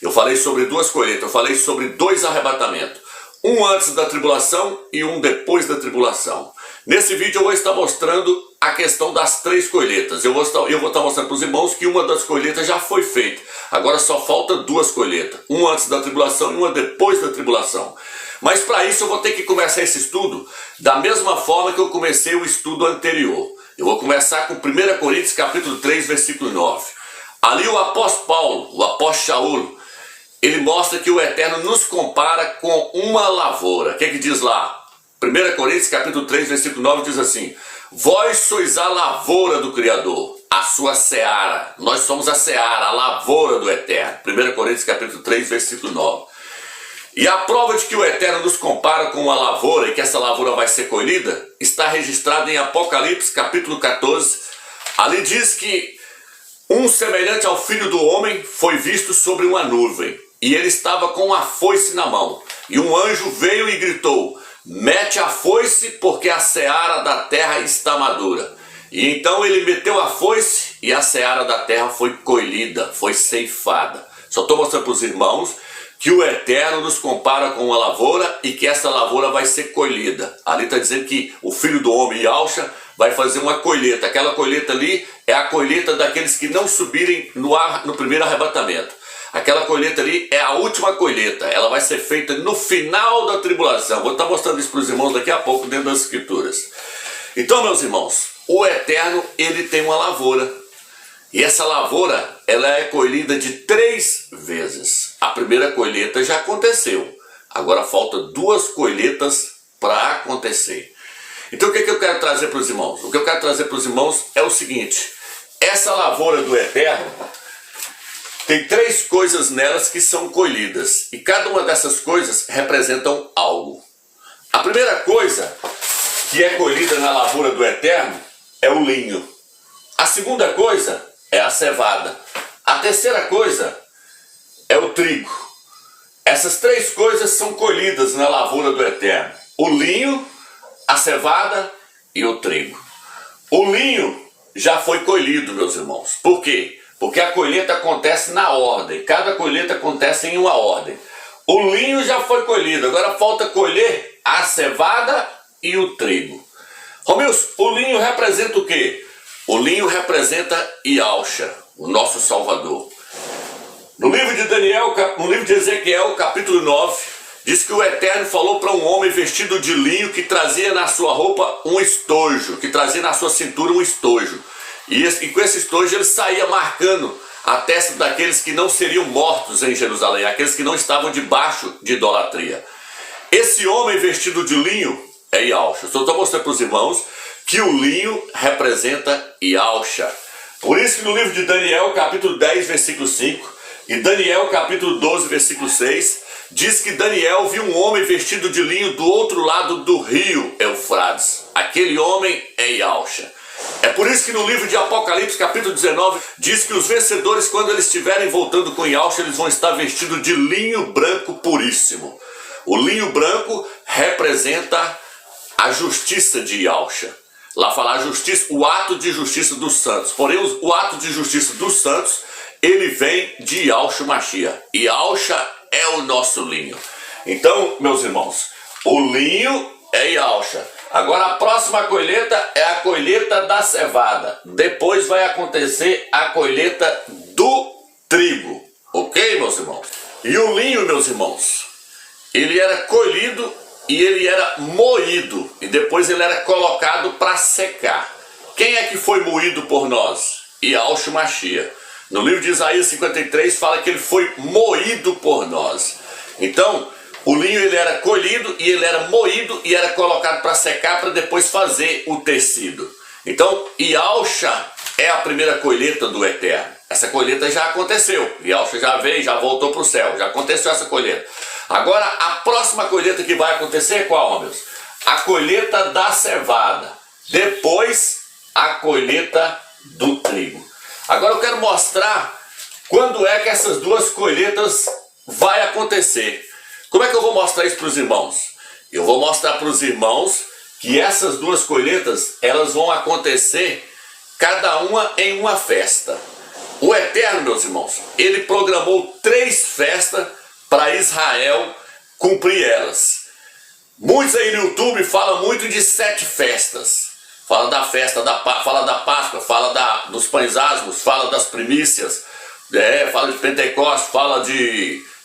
Eu falei sobre duas colheitas, eu falei sobre dois arrebatamentos. Um antes da tribulação e um depois da tribulação. Nesse vídeo eu vou estar mostrando a questão das três colheitas. Eu vou estar mostrando para os irmãos que uma das colheitas já foi feita. Agora só falta duas colheitas. Uma antes da tribulação e uma depois da tribulação. Mas para isso eu vou ter que começar esse estudo da mesma forma que eu comecei o estudo anterior. Eu vou começar com 1 Coríntios capítulo 3, versículo 9. Ali o apóstolo Paulo, o apóstolo Shaul, ele mostra que o Eterno nos compara com uma lavoura. O que é que diz lá? 1 Coríntios capítulo 3, versículo 9 diz assim: vós sois a lavoura do Criador, a sua seara. Nós somos a seara, a lavoura do Eterno. 1 Coríntios capítulo 3, versículo 9. E a prova de que o Eterno nos compara com uma lavoura e que essa lavoura vai ser colhida está registrada em Apocalipse capítulo 14. Ali diz que um semelhante ao Filho do Homem foi visto sobre uma nuvem, e ele estava com uma foice na mão. E um anjo veio e gritou: mete a foice, porque a seara da terra está madura. E então ele meteu a foice e a seara da terra foi colhida, foi ceifada. Só estou mostrando para os irmãos que o Eterno nos compara com uma lavoura e que essa lavoura vai ser colhida. Ali está dizendo que o Filho do Homem, Yahshua, vai fazer uma colheita. Aquela colheita ali é a colheita daqueles que não subirem no primeiro arrebatamento. Aquela colheita ali é a última colheita. Ela vai ser feita no final da tribulação. Vou estar mostrando isso para os irmãos daqui a pouco dentro das Escrituras. Então, meus irmãos, o Eterno, ele tem uma lavoura. E essa lavoura, ela é colhida de 3 vezes. A primeira colheita já aconteceu. Agora falta 2 colheitas para acontecer. Então o que eu quero trazer para os irmãos? O que eu quero trazer para os irmãos é o seguinte: essa lavoura do Eterno tem 3 coisas nelas que são colhidas. E cada uma dessas coisas representam algo. A primeira coisa que é colhida na lavoura do Eterno é o linho. A segunda coisa é a cevada. A terceira coisa é o trigo. Essas 3 coisas são colhidas na lavoura do Eterno: o linho, a cevada e o trigo. O linho já foi colhido, meus irmãos. Por quê? Porque a colheita acontece na ordem. Cada colheita acontece em uma ordem. O linho já foi colhido. Agora falta colher a cevada e o trigo. Romilson, o linho representa o quê? O linho representa Yahshua, o nosso Salvador. No livro de Ezequiel, capítulo 9, diz que o Eterno falou para um homem vestido de linho que trazia na sua roupa um estojo, que trazia na sua cintura um estojo. E com esse estojo ele saía marcando a testa daqueles que não seriam mortos em Jerusalém, aqueles que não estavam debaixo de idolatria. Esse homem vestido de linho é Yahshua. Só estou mostrando para os irmãos que o linho representa Yahshua. Por isso que no livro de Daniel, capítulo 10, versículo 5, e Daniel, capítulo 12, versículo 6, diz que Daniel viu um homem vestido de linho do outro lado do rio Eufrates. Aquele homem é Yahshua. É por isso que no livro de Apocalipse, capítulo 19, diz que os vencedores, quando eles estiverem voltando com Yahshua, eles vão estar vestidos de linho branco puríssimo. O linho branco representa a justiça de Yahshua. Lá fala a justiça, o ato de justiça dos santos. Porém, o ato de justiça dos santos, ele vem de Yahshua Mashiach. E Yahshua é o nosso linho. Então, meus irmãos, o linho é Yahshua. Agora a próxima colheita é a colheita da cevada. Depois vai acontecer a colheita do trigo. Ok, meus irmãos? E o linho, meus irmãos, ele era colhido e ele era moído. E depois ele era colocado para secar. Quem é que foi moído por nós? Yahshua Mashiach. No livro de Isaías 53 fala que ele foi moído por nós. Então, o linho ele era colhido e ele era moído e era colocado para secar para depois fazer o tecido. Então, Yahshua é a primeira colheita do Eterno. Essa colheita já aconteceu. Yahshua já veio, já voltou para o céu. Já aconteceu essa colheita. Agora, a próxima colheita que vai acontecer é qual, meus? A colheita da cevada. Depois, a colheita do trigo. Agora eu quero mostrar quando é que essas 2 colheitas vai acontecer. Como é que eu vou mostrar isso para os irmãos? Eu vou mostrar para os irmãos que essas 2 colheitas, elas vão acontecer cada uma em uma festa. O Eterno, meus irmãos, ele programou 3 festas para Israel cumprir elas. Muitos aí no YouTube falam muito de 7 festas. Fala da festa, fala da Páscoa, fala dos pães asmos, fala das primícias, fala de Pentecostes, fala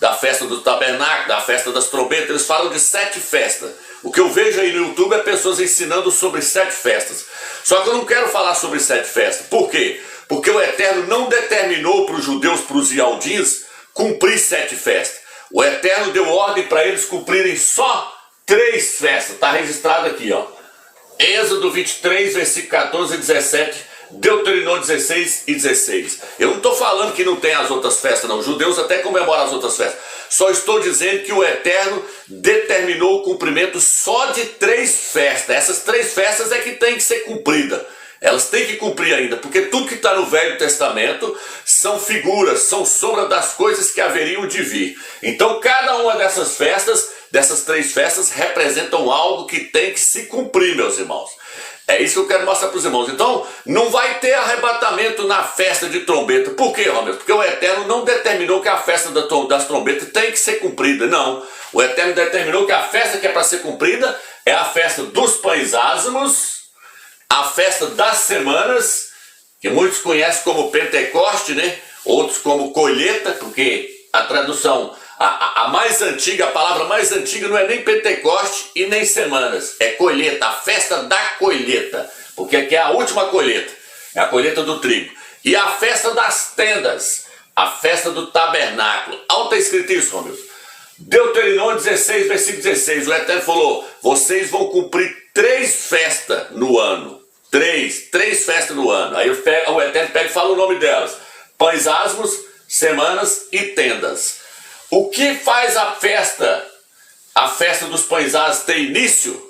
da festa do tabernáculo, da festa das trombetas. Eles falam de 7 festas. O que eu vejo aí no YouTube é pessoas ensinando sobre 7 festas. Só que eu não quero falar sobre 7 festas. Por quê? Porque o Eterno não determinou para os judeus, para os ialdins, cumprir 7 festas. O Eterno deu ordem para eles cumprirem só 3 festas. Está registrado aqui, ó. Êxodo 23, versículo 14 e 17, Deuteronômio 16 e 16. Eu não estou falando que não tem as outras festas, não. Os judeus até comemoram as outras festas. Só estou dizendo que o Eterno determinou o cumprimento só de 3 festas. Essas 3 festas é que tem que ser cumprida. Elas têm que cumprir ainda, porque tudo que está no Velho Testamento são figuras, são sombras das coisas que haveriam de vir. Então cada uma dessas festas, dessas 3 festas, representam algo que tem que se cumprir, meus irmãos. É isso que eu quero mostrar para os irmãos. Então, não vai ter arrebatamento na festa de trombeta. Por quê, Romeu? Porque o Eterno não determinou que a festa das trombetas tem que ser cumprida, não. O Eterno determinou que a festa que é para ser cumprida é a festa dos pães asmos, a festa das semanas, que muitos conhecem como Pentecoste, né? Outros como colheita, porque a tradução, a mais antiga, a palavra mais antiga não é nem Pentecoste e nem semanas, é colheita, a festa da colheita, porque aqui é a última colheita, é a colheita do trigo. E a festa das tendas, a festa do tabernáculo. Onde está escrito isso, Romeu? Deuteronômio 16, versículo 16, o Eterno falou, vocês vão cumprir 3 festas no ano. 3 festas no ano. Aí o Eterno pega e fala o nome delas: pães asmos, semanas e tendas. O que faz a festa dos pães asmos ter início?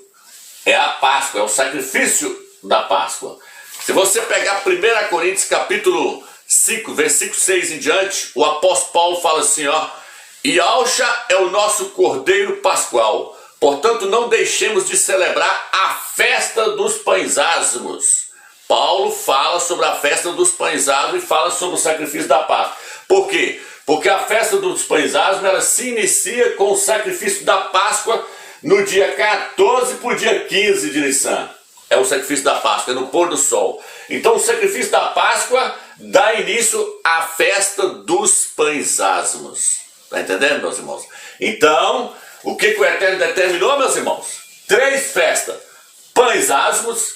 É a Páscoa, é o sacrifício da Páscoa. Se você pegar 1 Coríntios capítulo 5, versículo 6 em diante, o apóstolo Paulo fala assim, ó: e Alxa é o nosso cordeiro pascual. Portanto, não deixemos de celebrar a festa dos pães asmos. Paulo fala sobre a festa dos pães asmos e fala sobre o sacrifício da Páscoa. Por quê? Porque a festa dos pães asmos, ela se inicia com o sacrifício da Páscoa no dia 14 para o dia 15 de Nissan. É o sacrifício da Páscoa, é no pôr do sol. Então o sacrifício da Páscoa dá início à festa dos pães asmos. Está entendendo, meus irmãos? Então, o que o Eterno determinou, meus irmãos? 3 festas: pães asmos,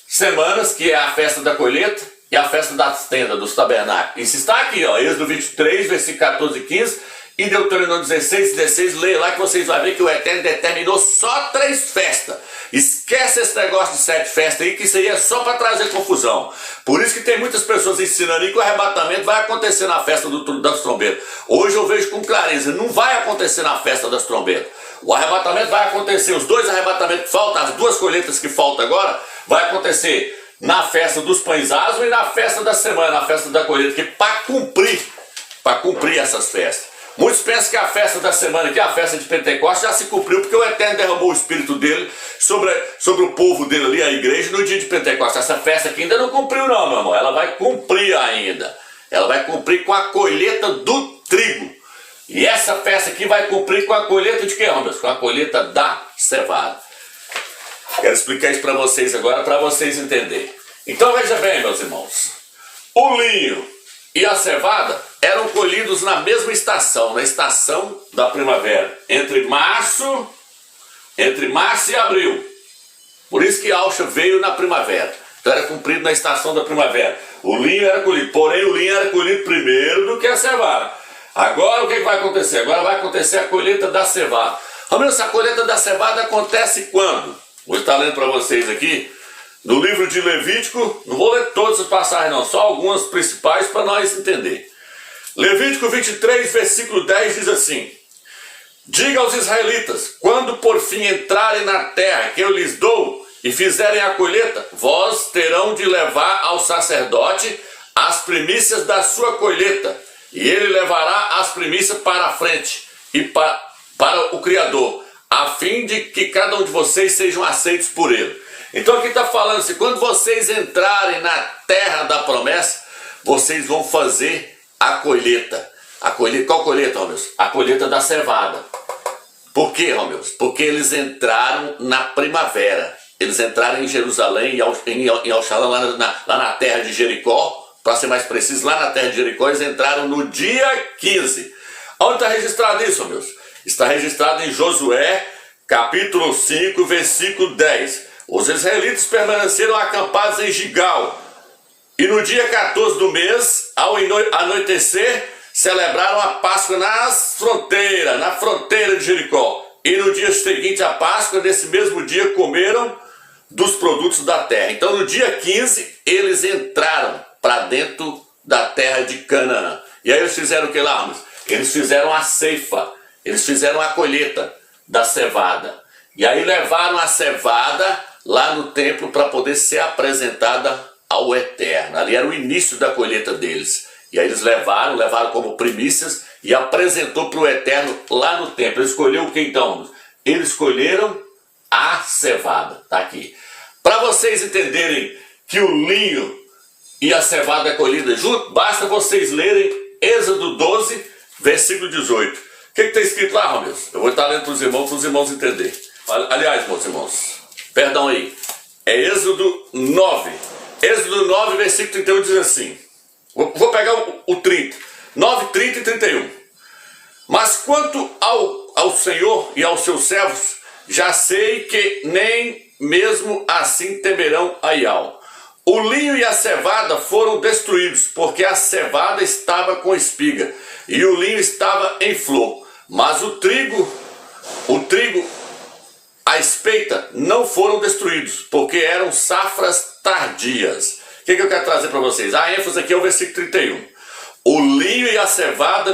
semanas, que é a festa da colheita, e a festa das tendas, dos tabernáculos. Isso está aqui, ó, Êxodo 23, versículo 14 e 15, e Deuteronômio 16, 16, leia lá que vocês vão ver que o Eterno determinou só 3 festas. Esquece esse negócio de 7 festas aí, que isso aí é só para trazer confusão. Por isso que tem muitas pessoas ensinando aí que o arrebatamento vai acontecer na festa das trombetas. Hoje eu vejo com clareza, não vai acontecer na festa das trombetas. O arrebatamento vai acontecer, os 2 arrebatamentos que faltam, as 2 colheitas que faltam agora, vai acontecer na festa dos pães asmos e na festa da semana, na festa da colheita, que para cumprir essas festas. Muitos pensam que a festa da semana, que é a festa de Pentecostes, já se cumpriu, porque o Eterno derramou o Espírito dele sobre o povo dele ali, a igreja, no dia de Pentecostes. Essa festa aqui ainda não cumpriu não, meu irmão. Ela vai cumprir ainda. Ela vai cumprir com a colheita do trigo. E essa festa aqui vai cumprir com a colheita de quê, Romeu? Com a colheita da cevada. Quero explicar isso para vocês agora, para vocês entenderem. Então veja bem, meus irmãos. O linho e a cevada eram colhidos na mesma estação, na estação da primavera, entre março e abril. Por isso que Alxa veio na primavera. Então era cumprido na estação da primavera. O linho era colhido, porém o linho era colhido primeiro do que a cevada. Agora o que vai acontecer? Agora vai acontecer a colheita da cevada. Romeu, essa colheita da cevada acontece quando? Vou estar lendo para vocês aqui, no livro de Levítico. Não vou ler todas as passagens não, só algumas principais para nós entender. Levítico 23, versículo 10 diz assim: diga aos israelitas, quando por fim entrarem na terra que eu lhes dou e fizerem a colheita, vós terão de levar ao sacerdote as primícias da sua colheita, e ele levará as primícias para a frente e para o Criador, a fim de que cada um de vocês sejam aceitos por ele. Então aqui está falando assim, quando vocês entrarem na terra da promessa, vocês vão fazer a colheita. Qual colheita, Romeus? A colheita da cevada. Por quê, Romeus? Porque eles entraram na primavera. Eles entraram em Jerusalém, em Alxalá, lá na terra de Jericó. Para ser mais preciso, lá na terra de Jericó, eles entraram no dia 15. Onde está registrado isso, Romeus? Está registrado em Josué, capítulo 5, versículo 10. Os israelitas permaneceram acampados em Gigal. E no dia 14 do mês, ao anoitecer, celebraram a Páscoa na fronteira de Jericó. E no dia seguinte à Páscoa, nesse mesmo dia, comeram dos produtos da terra. Então no dia 15, eles entraram para dentro da terra de Canaã. E aí eles fizeram o que lá, Ramos? Eles fizeram a ceifa, eles fizeram a colheita da cevada. E aí levaram a cevada lá no templo para poder ser apresentada ao Eterno. Ali era o início da colheita deles. E aí eles levaram como primícias e apresentou para o Eterno lá no templo. Ele escolheu o que então? Eles escolheram a cevada. Está aqui. Para vocês entenderem que o linho e a cevada é colhida junto, basta vocês lerem Êxodo 12, versículo 18. O que está escrito lá, Romeus? Eu vou estar lendo para os irmãos entenderem. Aliás, meus irmãos, perdão aí. É Êxodo 9. Êxodo 9, versículo 31 diz assim. Vou pegar o 30. 9, 30 e 31. Mas quanto ao Senhor e aos seus servos, já sei que nem mesmo assim temerão a Ial. O linho e a cevada foram destruídos, porque a cevada estava com espiga, e o linho estava em flor. Mas o trigo, a espeita, não foram destruídos, porque eram safras tardias. O que eu quero trazer para vocês? A ênfase aqui é o versículo 31. O linho e a cevada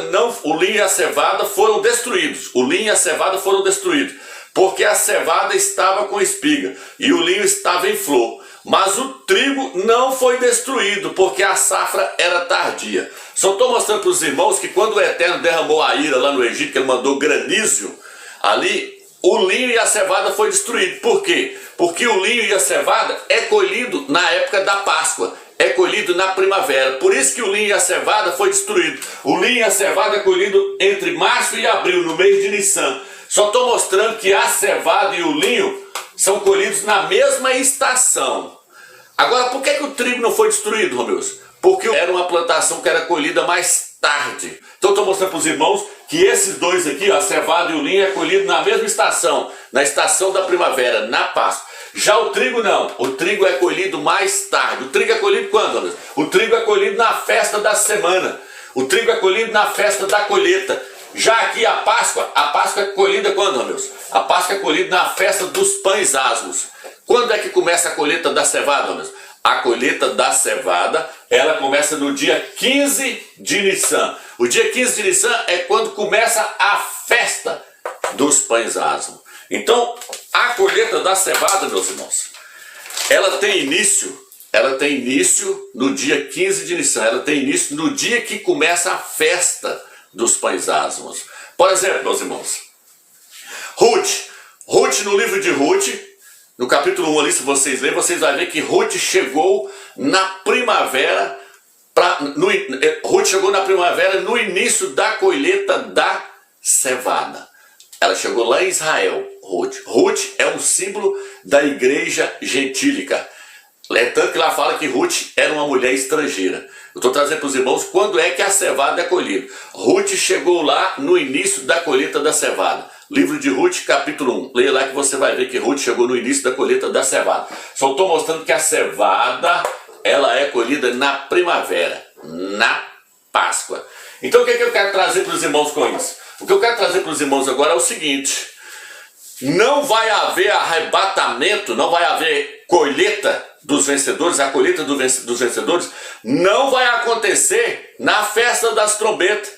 foram destruídos. O linho e a cevada foram destruídos, porque a cevada estava com espiga, e o linho estava em flor. Mas o trigo não foi destruído, porque a safra era tardia. Só estou mostrando para os irmãos que quando o Eterno derramou a ira lá no Egito, que ele mandou granizo, ali o linho e a cevada foi destruído. Por quê? Porque o linho e a cevada é colhido na época da Páscoa, é colhido na primavera. Por isso que o linho e a cevada foi destruído. O linho e a cevada é colhido entre março e abril, no mês de Nissan. Só estou mostrando que a cevada e o linho são colhidos na mesma estação. Agora, por que o trigo não foi destruído, Romeus? Porque era uma plantação que era colhida mais tarde. Então, estou mostrando para os irmãos que esses dois aqui, a cevada e o linho, é colhido na mesma estação, na estação da primavera, na Páscoa. Já o trigo não, o trigo é colhido mais tarde. O trigo é colhido quando, Romeus? O trigo é colhido na festa da semana. O trigo é colhido na festa da colheita. Já aqui a Páscoa é colhida quando, Romeus? A Páscoa é colhida na festa dos pães asmos. Quando é que começa a colheita da cevada, Romeus? A colheita da cevada, ela começa no dia 15 de Nissan. O dia 15 de Nissan é quando começa a festa dos pães asmos. Então, a colheita da cevada, meus irmãos, ela tem início no dia 15 de Nissan. Ela tem início no dia que começa a festa dos pães asmos. Por exemplo, meus irmãos, Ruth, no livro de Ruth, no capítulo 1 ali, se vocês lerem, vocês vão ver que Ruth chegou na primavera, no início da colheita da cevada. Ela chegou lá em Israel, Ruth. Ruth é um símbolo da igreja gentílica. É tanto que lá fala que Ruth era uma mulher estrangeira. Eu estou trazendo para os irmãos quando é que a cevada é colhida. Ruth chegou lá no início da colheita da cevada. Livro de Ruth, capítulo 1. Leia lá que você vai ver que Ruth chegou no início da colheita da cevada. Só estou mostrando que a cevada, ela é colhida na primavera, na Páscoa. Então o que eu quero trazer para os irmãos com isso? O que eu quero trazer para os irmãos agora é o seguinte: não vai haver arrebatamento, não vai haver colheita dos vencedores, a colheita dos vencedores não vai acontecer na festa das trombetas.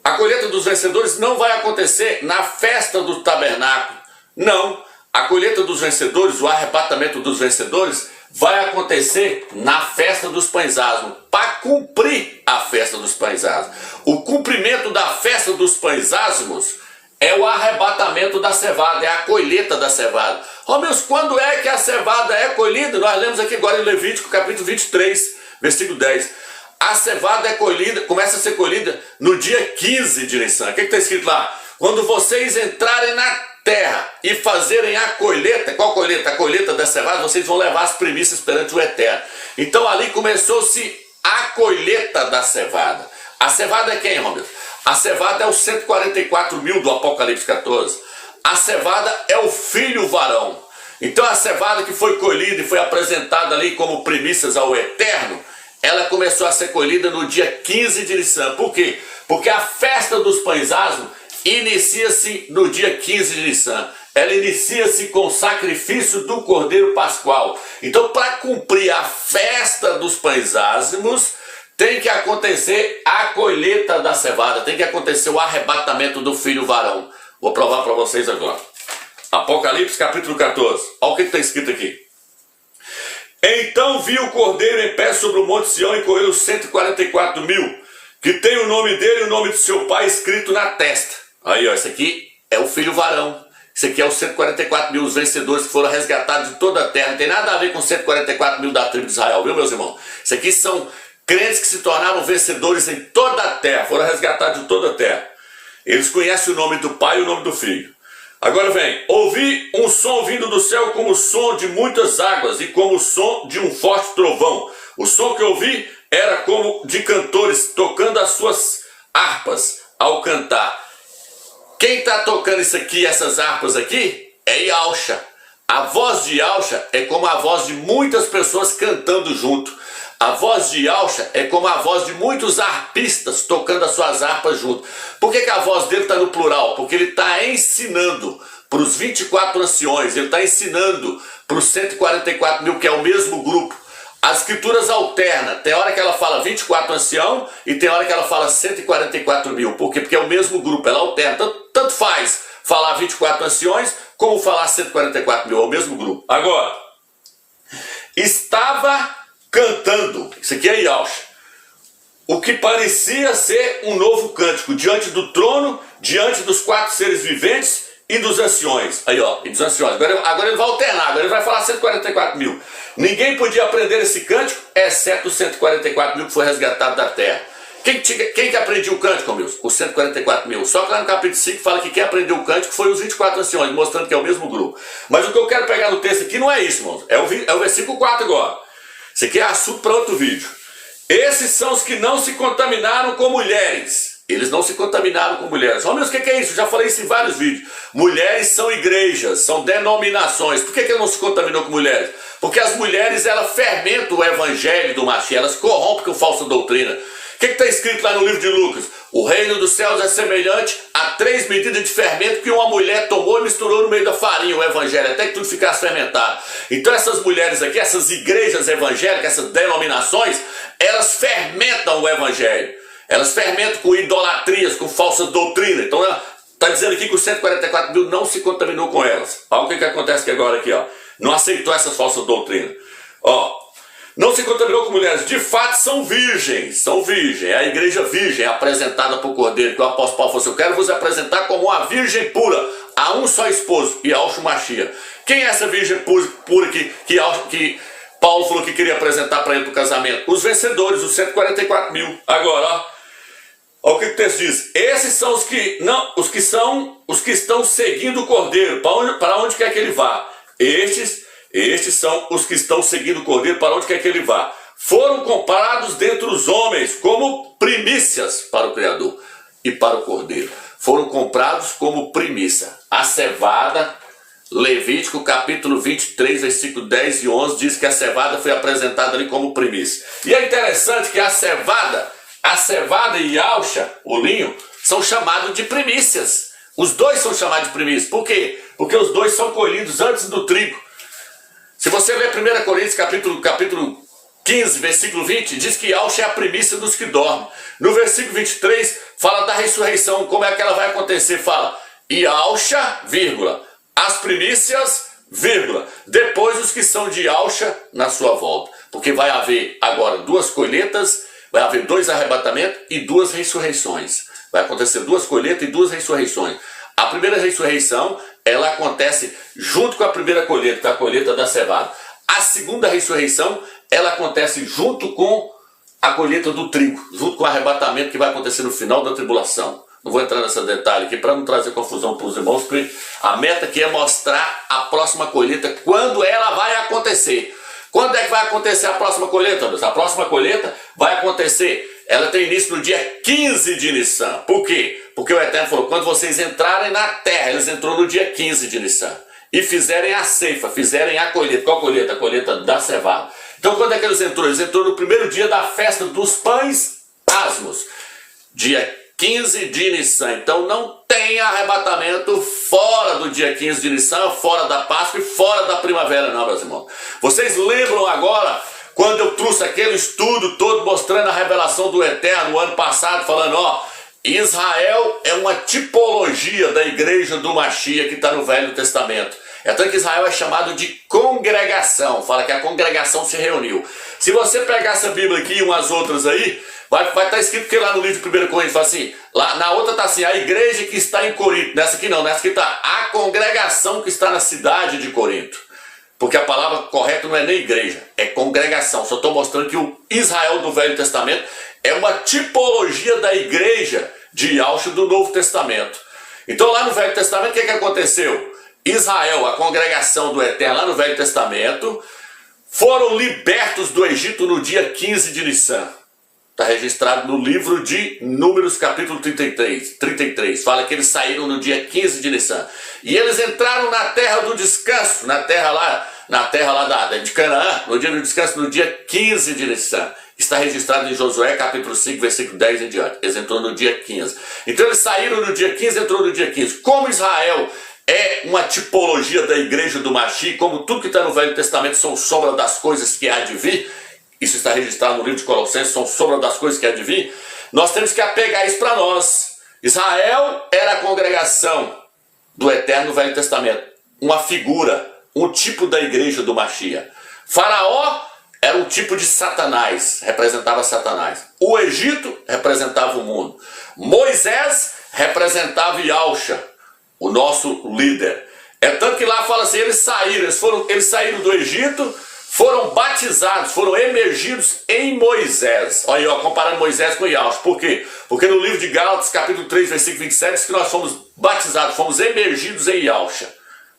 A colheita dos vencedores não vai acontecer na festa do tabernáculo. Não. A colheita dos vencedores, o arrebatamento dos vencedores, vai acontecer na festa dos pães asmos, para cumprir a festa dos pães asmos. O cumprimento da festa dos pães asmos é o arrebatamento da cevada, é a colheita da cevada. Romeus, quando é que a cevada é colhida? Nós lemos aqui agora em Levítico, capítulo 23, versículo 10. A cevada é colhida, começa a ser colhida no dia 15 de Nissan. O que está escrito lá? Quando vocês entrarem na terra e fazerem a colheita, qual colheita? A colheita da cevada, vocês vão levar as primícias perante o Eterno. Então ali começou-se a colheita da cevada. A cevada é quem, Romeu? A cevada é os 144 mil do Apocalipse 14. A cevada é o filho varão. Então a cevada que foi colhida e foi apresentada ali como primícias ao Eterno, ela começou a ser colhida no dia 15 de Nissan. Por quê? Porque a festa dos pães asmos inicia-se no dia 15 de Nissan. Ela inicia-se com o sacrifício do Cordeiro Pascual. Então, para cumprir a festa dos pães asmos, tem que acontecer a colheita da cevada, tem que acontecer o arrebatamento do filho varão. Vou provar para vocês agora. Apocalipse capítulo 14. Olha o que está escrito aqui. Então vi o Cordeiro em pé sobre o monte Sião e com ele os 144 mil, que tem o nome dele e o nome de seu pai escrito na testa. Aí, ó, esse aqui é o filho varão. Esse aqui é os 144 mil, os vencedores que foram resgatados de toda a terra. Não tem nada a ver com 144 mil da tribo de Israel, viu, meus irmãos? Isso aqui são crentes que se tornaram vencedores em toda a terra, foram resgatados de toda a terra. Eles conhecem o nome do pai e o nome do filho. Agora vem, ouvi um som vindo do céu como o som de muitas águas e como o som de um forte trovão. O som que eu ouvi era como de cantores tocando as suas harpas ao cantar. Quem está tocando isso aqui, essas harpas aqui, é Yahusha. A voz de Yahusha é como a voz de muitas pessoas cantando junto. A voz de Yahusha é como a voz de muitos harpistas tocando as suas harpas junto. Por que a voz dele está no plural? Porque ele está ensinando para os 24 anciões, ele está ensinando para os 144 mil, que é o mesmo grupo. As escrituras alternam, tem hora que ela fala 24 ancião e tem hora que ela fala 144 mil. Por quê? Porque é o mesmo grupo, ela alterna. Tanto faz falar 24 anciões como falar 144 mil, é o mesmo grupo. Agora, estava cantando, isso aqui é Yahusha, o que parecia ser um novo cântico diante do trono, diante dos 4 seres viventes e dos anciões. Aí, ó, e dos anciões. Agora ele vai alternar, agora ele vai falar 144 mil. Ninguém podia aprender esse cântico, exceto os 144 mil que foi resgatado da terra. Quem que aprendeu o cântico, meus? Os 144 mil. Só que lá no capítulo 5 fala que quem aprendeu o cântico foi os 24 anciões, mostrando que é o mesmo grupo. Mas o que eu quero pegar no texto aqui não é isso, irmãos. É o versículo 4 agora. Isso aqui é assunto para outro vídeo. Esses são os que não se contaminaram com mulheres. Eles não se contaminaram com mulheres. Ó, meus, o que é isso? Eu já falei isso em vários vídeos. Mulheres são igrejas, são denominações. Por que ele não se contaminou com mulheres? Porque as mulheres, elas fermentam o evangelho do Mashiach, elas corrompem com falsa doutrina. O que está escrito lá no livro de Lucas? O reino dos céus é semelhante a 3 medidas de fermento que uma mulher tomou e misturou no meio da farinha, o evangelho, até que tudo ficasse fermentado. Então essas mulheres aqui, essas igrejas evangélicas, essas denominações, elas fermentam o evangelho. Elas fermentam com idolatrias, com falsa doutrina. Então está dizendo aqui que os 144 mil não se contaminou com elas. Olha o que acontece agora aqui, ó. Não aceitou essas falsas doutrinas. Ó. Não se contaminou com mulheres, de fato são virgens, é a igreja virgem apresentada por Cordeiro, que o apóstolo Paulo falou assim, eu quero vos apresentar como uma virgem pura, a um só esposo, Yahusha Mashiach. Quem é essa virgem pura que Paulo falou que queria apresentar para ele para o casamento? Os vencedores, os 144 mil. Agora, ó, olha o que o texto diz, esses são os que estão seguindo o Cordeiro, para onde quer que ele vá. Estes são os que estão seguindo o Cordeiro para onde quer que ele vá. Foram comparados dentre os homens como primícias para o Criador e para o Cordeiro. Foram comprados como primícia. A cevada, Levítico capítulo 23, versículo 10 e 11, diz que a cevada foi apresentada ali como primícia. E é interessante que a cevada e Yahusha, o linho, são chamados de primícias. Os dois são chamados de primícias. Por quê? Porque os dois são colhidos antes do trigo. Se você ler 1 Coríntios capítulo 15, versículo 20, diz que Yahusha é a primícia dos que dormem. No versículo 23, fala da ressurreição, como é que ela vai acontecer. Fala, Yahusha, vírgula, as primícias, vírgula, depois os que são de Yahusha na sua volta. Porque vai haver agora 2 colheitas, vai haver 2 arrebatamentos e 2 ressurreições. Vai acontecer 2 colheitas e 2 ressurreições. A primeira ressurreição, ela acontece junto com a primeira colheita, que é a colheita da cevada. A segunda ressurreição, ela acontece junto com a colheita do trigo, junto com o arrebatamento que vai acontecer no final da tribulação. Não vou entrar nesse detalhe aqui para não trazer confusão para os irmãos, porque a meta aqui é mostrar a próxima colheita, quando ela vai acontecer. Quando é que vai acontecer a próxima colheita, Deus? A próxima colheita vai acontecer, ela tem início no dia 15 de Nissan. Por quê? Porque o Eterno falou, quando vocês entrarem na terra, eles entrou no dia 15 de Nissan, e fizerem a ceifa, fizerem a colheita. Qual colheita? A colheita da cevada. Então quando é que eles entrou? Eles entrou no primeiro dia da festa dos pães asmos, dia 15 de Nissan. Então não tem arrebatamento fora do dia 15 de Nissan, fora da Páscoa e fora da primavera não, meus irmãos. Vocês lembram agora, quando eu trouxe aquele estudo todo mostrando a revelação do Eterno, o ano passado, falando, ó, Israel é uma tipologia da igreja do Mashiach que está no Velho Testamento. É tanto que Israel é chamado de congregação, fala que a congregação se reuniu. Se você pegar essa Bíblia aqui e umas outras aí, vai estar escrito que lá no livro de 1 Coríntios, fala assim, lá na outra está assim, a igreja que está em Corinto, nessa aqui não, nessa aqui está a congregação que está na cidade de Corinto. Porque a palavra correta não é nem igreja, é congregação. Só estou mostrando que o Israel do Velho Testamento é uma tipologia da igreja de Yahushua do Novo Testamento. Então lá no Velho Testamento, o que aconteceu? Israel, a congregação do Eterno lá no Velho Testamento, foram libertos do Egito no dia 15 de Nissan. Está registrado no livro de Números, capítulo 33. Fala que eles saíram no dia 15 de Nissan. E eles entraram na terra do descanso, na terra lá de Canaã, no dia do descanso, no dia 15 de Nissan. Está registrado em Josué, capítulo 5, versículo 10 em diante. Eles entrou no dia 15. Então eles saíram no dia 15, entrou no dia 15. Como Israel é uma tipologia da igreja do Mashiach, como tudo que está no Velho Testamento são sombra das coisas que há de vir, isso está registrado no livro de Colossenses, são sombra das coisas que há de vir, nós temos que apegar isso para nós. Israel era a congregação do Eterno no Velho Testamento, uma figura, um tipo da igreja do Mashiach. Faraó era um tipo de Satanás, representava Satanás. O Egito representava o mundo. Moisés representava Yahushua, o nosso líder. É tanto que lá fala assim, eles saíram do Egito, foram batizados, foram emergidos em Moisés. Olha aí, ó, comparando Moisés com Yahushua. Por quê? Porque no livro de Gálatas, capítulo 3, versículo 27, diz que nós fomos batizados, fomos emergidos em Yahushua.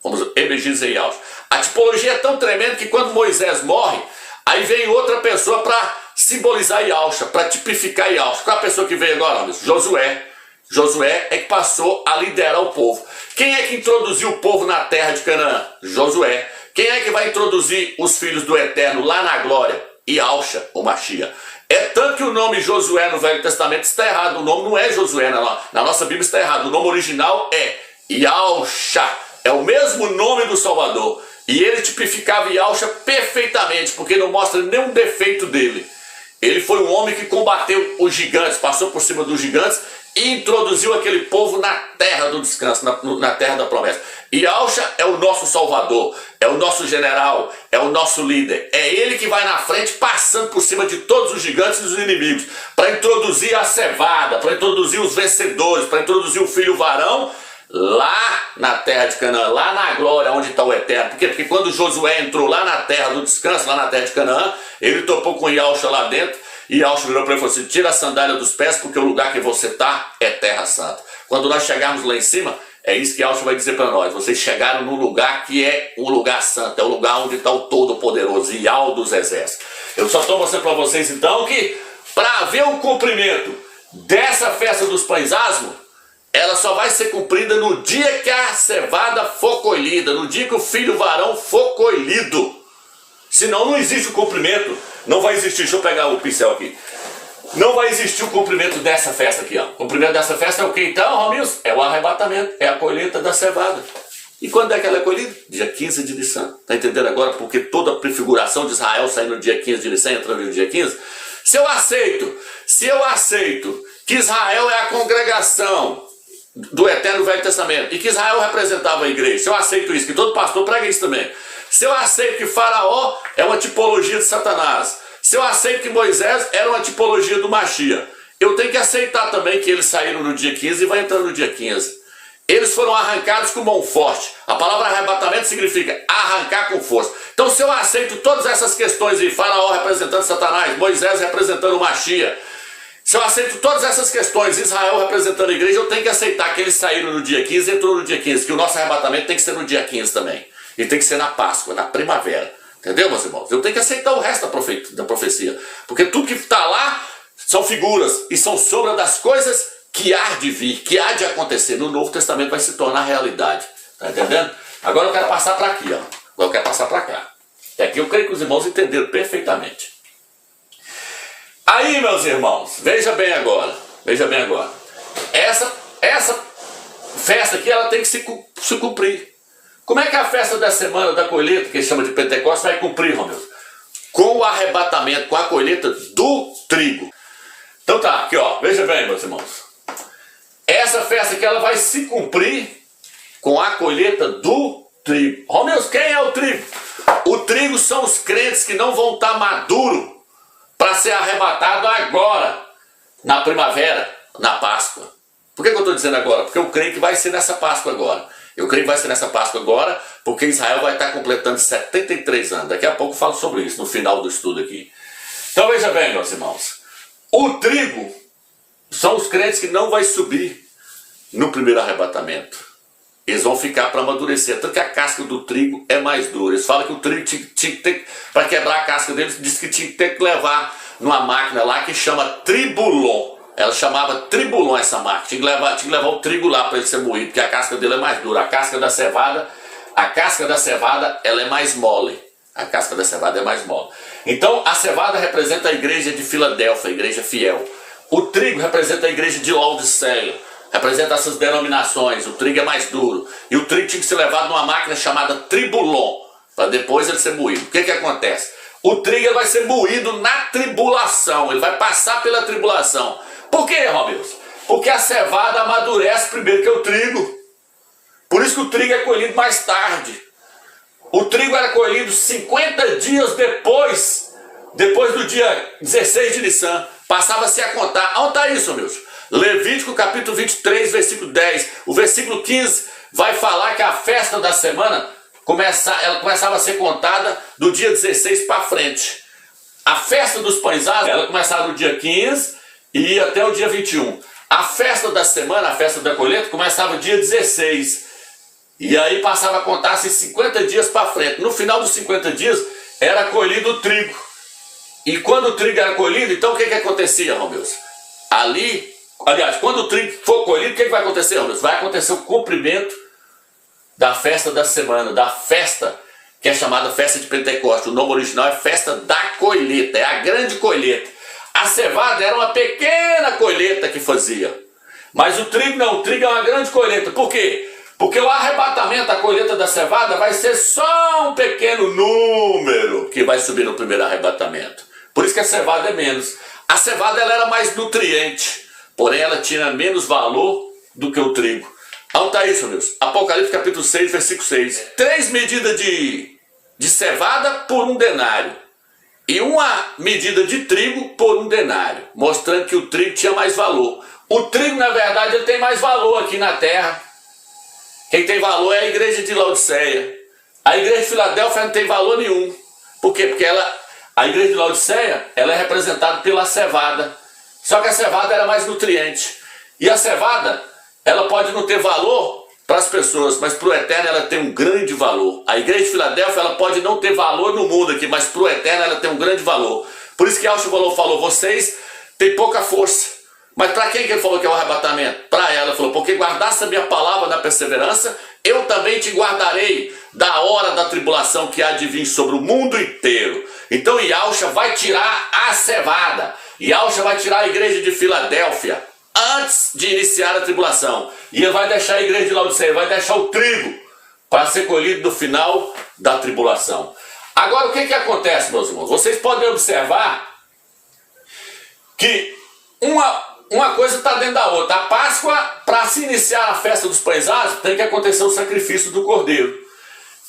Fomos emergidos em Yahushua. A tipologia é tão tremenda que quando Moisés morre, aí vem outra pessoa para simbolizar Yahushua, para tipificar Yahushua. Qual é a pessoa que veio agora? Josué. Josué é que passou a liderar o povo. Quem é que introduziu o povo na terra de Canaã? Josué. Quem é que vai introduzir os filhos do Eterno lá na glória? Yahushua, o Mashiach. É tanto que o nome Josué no Velho Testamento está errado. O nome não é Josué, na nossa Bíblia está errado. O nome original é Yahushua. É o mesmo nome do Salvador. E ele tipificava Yahushua perfeitamente, porque não mostra nenhum defeito dele. Ele foi um homem que combateu os gigantes, passou por cima dos gigantes e introduziu aquele povo na terra do descanso, na terra da promessa. E Yahushua é o nosso Salvador, é o nosso general, é o nosso líder. É ele que vai na frente, passando por cima de todos os gigantes e os inimigos, para introduzir a cevada, para introduzir os vencedores, para introduzir o filho varão lá na terra de Canaã, lá na glória, onde está o Eterno. Por quê? Porque quando Josué entrou lá na terra do descanso, lá na terra de Canaã, ele topou com Yahushua lá dentro, e Yahushua virou para ele e falou assim, tira a sandália dos pés, porque o lugar que você está é terra santa. Quando nós chegarmos lá em cima, é isso que Yahushua vai dizer para nós, vocês chegaram num lugar que é um lugar santo, é o lugar onde está o Todo-Poderoso, Yahushua dos Exércitos. Eu só estou mostrando para vocês então que, para haver o cumprimento dessa festa dos pães asmos, ela só vai ser cumprida no dia que a cevada for colhida, no dia que o filho varão for colhido. Senão não existe o cumprimento, não vai existir, deixa eu pegar o pincel aqui. Não vai existir o cumprimento dessa festa aqui, ó. O cumprimento dessa festa é o que então, Romilson? É o arrebatamento, é a colheita da cevada. E quando é que ela é colhida? Dia 15 de Nissan. Está entendendo agora porque toda a prefiguração de Israel sai no dia 15 de Nissan, entrando no dia 15? Se eu aceito que Israel é a congregação do Eterno Velho Testamento, e que Israel representava a igreja, se eu aceito isso, que todo pastor prega isso também, se eu aceito que Faraó é uma tipologia de Satanás, se eu aceito que Moisés era uma tipologia do Mashiach, eu tenho que aceitar também que eles saíram no dia 15 e vai entrar no dia 15. eles foram arrancados com mão forte. A palavra arrebatamento significa arrancar com força. Então se eu aceito todas essas questões aí, Faraó representando Satanás, Moisés representando o Machia, se eu aceito todas essas questões, Israel representando a igreja, eu tenho que aceitar que eles saíram no dia 15 e entrou no dia 15, que o nosso arrebatamento tem que ser no dia 15 também. E tem que ser na Páscoa, na primavera. Entendeu, meus irmãos? Eu tenho que aceitar o resto da profecia. Porque tudo que está lá são figuras e são sombras das coisas que há de vir, que há de acontecer. No Novo Testamento vai se tornar realidade. Tá entendendo? Agora eu quero passar para aqui, ó. Agora eu quero passar para cá. E aqui eu creio que os irmãos entenderam perfeitamente. Aí, meus irmãos, veja bem agora. Veja bem agora. Essa festa aqui, ela tem que se cumprir. Como é que a festa da semana da colheita, que chama de Pentecostes, vai cumprir, Romeu? Com o arrebatamento, com a colheita do trigo. Então tá, aqui ó, veja bem, meus irmãos. Essa festa aqui, ela vai se cumprir com a colheita do trigo. Romeu, quem é o trigo? O trigo são os crentes que não vão estar maduros para ser arrebatado agora, na primavera, na Páscoa. Por que eu estou dizendo agora? Porque eu creio que vai ser nessa Páscoa agora. Eu creio que vai ser nessa Páscoa agora, porque Israel vai estar completando 73 anos. Daqui a pouco eu falo sobre isso, no final do estudo aqui. Então veja bem, meus irmãos. O trigo são os crentes que não vai subir no primeiro arrebatamento. Eles vão ficar para amadurecer. Tanto que a casca do trigo é mais dura. Eles falam que o trigo tinha que ter, para quebrar a casca deles, diz que tinha que ter que levar numa máquina lá que chama tribulon. Ela chamava tribulon essa máquina. Tinha que levar o trigo lá para ele ser moído, porque a casca dele é mais dura. A casca da cevada, ela é mais mole. A casca da cevada é mais mole. Então a cevada representa a igreja de Filadélfia, a igreja fiel. O trigo representa a igreja de Laodiceia. Representa essas denominações. O trigo é mais duro. E o trigo tinha que ser levado numa máquina chamada tribulon, para depois ele ser moído. O que acontece? O trigo ele vai ser moído na tribulação. Ele vai passar pela tribulação. Por quê, Romeus? Porque a cevada amadurece primeiro que o trigo. Por isso que o trigo é colhido mais tarde. O trigo era colhido 50 dias depois do dia 16 de Nissan. Passava-se a contar. Onde está isso, meus? Levítico capítulo 23, versículo 10. O versículo 15 vai falar que a festa da semana ela começava a ser contada do dia 16 para frente. A festa dos pães asmos, ela começava no dia 15 e ia até o dia 21. A festa da semana, a festa da colheita, começava dia 16. E aí passava a contar-se 50 dias para frente. No final dos 50 dias era colhido o trigo. E quando o trigo era colhido, então o que acontecia, Romeus? Aliás, quando o trigo for colhido, o que vai acontecer, Romeus? Vai acontecer o cumprimento da festa da semana, da festa que é chamada festa de Pentecostes. O nome original é festa da colheita, é a grande colheita. A cevada era uma pequena colheita que fazia. Mas o trigo não, o trigo é uma grande colheita. Por quê? Porque o arrebatamento, a colheita da cevada, vai ser só um pequeno número que vai subir no primeiro arrebatamento. Por isso que a cevada é menos. A cevada ela era mais nutriente, porém ela tinha menos valor do que o trigo. Onde está isso, meus? Apocalipse capítulo 6, versículo 6. 3 medidas de cevada por 1 denário. E 1 medida de trigo por 1 denário. Mostrando que o trigo tinha mais valor. O trigo, na verdade, ele tem mais valor aqui na terra. Quem tem valor é a igreja de Laodiceia. A igreja de Filadélfia não tem valor nenhum. Por quê? Porque a igreja de Laodiceia ela é representada pela cevada. Só que a cevada era mais nutriente. E a cevada, ela pode não ter valor para as pessoas, mas para o eterno ela tem um grande valor. A igreja de Filadélfia ela pode não ter valor no mundo aqui, mas para o eterno ela tem um grande valor. Por isso que Alcivalor falou, vocês têm pouca força. Mas para quem que ele falou que é o arrebatamento? Para ela, ele falou, porque guardasse a minha palavra na perseverança, eu também te guardarei da hora da tribulação que há de vir sobre o mundo inteiro. Então Yahshua vai tirar a cevada, Yahshua vai tirar a igreja de Filadélfia antes de iniciar a tribulação. E ele vai deixar a igreja de Laodiceia, vai deixar o trigo para ser colhido no final da tribulação. Agora o que acontece, meus irmãos? Vocês podem observar que uma coisa está dentro da outra. A Páscoa, para se iniciar a festa dos pães asmos, tem que acontecer o sacrifício do cordeiro.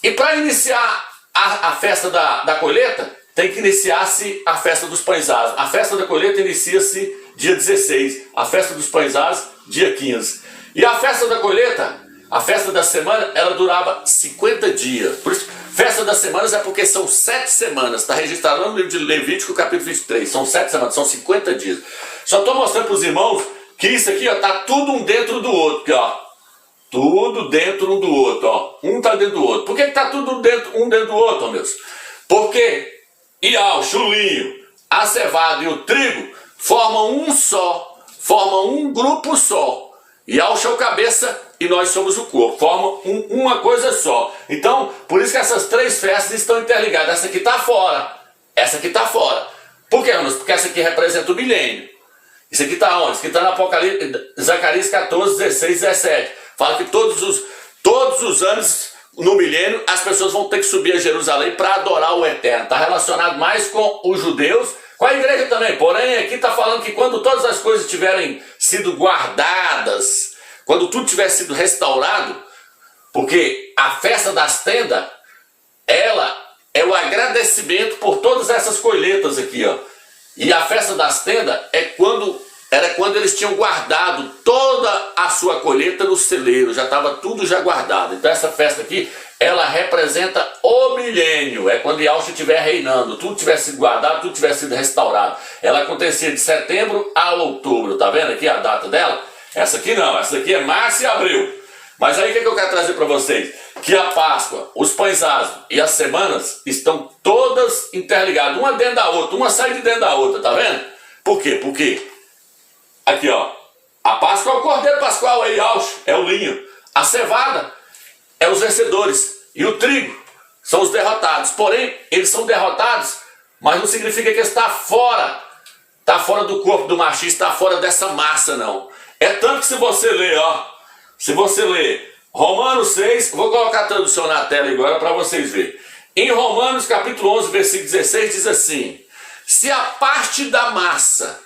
E para iniciar a festa da colheita, tem que iniciar-se a festa dos pães asmos. A festa da colheita inicia-se dia 16. A festa dos pães asmos, dia 15. E a festa da colheita, A festa da semana, ela durava 50 dias. Por isso, festa das semanas é porque são 7 semanas. Está registrado lá no livro de Levítico, capítulo 23. São 7 semanas, são 50 dias. Só estou mostrando para os irmãos que isso aqui está tudo um dentro do outro. Aqui, ó. Tudo dentro um do outro. Ó. Um está dentro do outro. Por que está tudo um dentro do outro, meus? Porque Ialcha, o linho, a cevada e o trigo formam um só. Formam um grupo só. Ialcha é o cabeça e nós somos o corpo. Formam uma coisa só. Então, por isso que essas 3 festas estão interligadas. Essa aqui está fora. Essa aqui está fora. Por quê, meus? Porque essa aqui representa o milênio. Isso aqui está onde? Isso aqui está no Apocalipse, Zacarias 14, 16, 17. Fala que todos os anos, no milênio, as pessoas vão ter que subir a Jerusalém para adorar o Eterno. Está relacionado mais com os judeus, com a igreja também. Porém, aqui está falando que quando todas as coisas tiverem sido guardadas, quando tudo tiver sido restaurado, porque a festa das tendas, ela é o agradecimento por todas essas colheitas aqui, ó. E a festa das tendas era quando eles tinham guardado toda a sua colheita no celeiro, já estava tudo já guardado. Então essa festa aqui, ela representa o milênio, é quando Ialcha estiver reinando, tudo tiver sido guardado, tudo tiver sido restaurado. Ela acontecia de setembro a outubro, tá vendo aqui a data dela? Essa aqui não, essa aqui é março e abril. Mas aí o que eu quero trazer para vocês? Que a Páscoa, os pães asmos e as semanas estão todas interligadas, uma dentro da outra, uma sai de dentro da outra, tá vendo? Por quê? Porque aqui, ó, a Páscoa é o cordeiro pascual, é Ialcha, é o linho. A cevada é os vencedores e o trigo são os derrotados. Porém, eles são derrotados, mas não significa que está fora do corpo do machista, está fora dessa massa, não. É tanto que se você ler, ó, se você ler Romanos 6, vou colocar a tradução na tela agora para vocês verem. Em Romanos capítulo 11, versículo 16, diz assim: se a parte da massa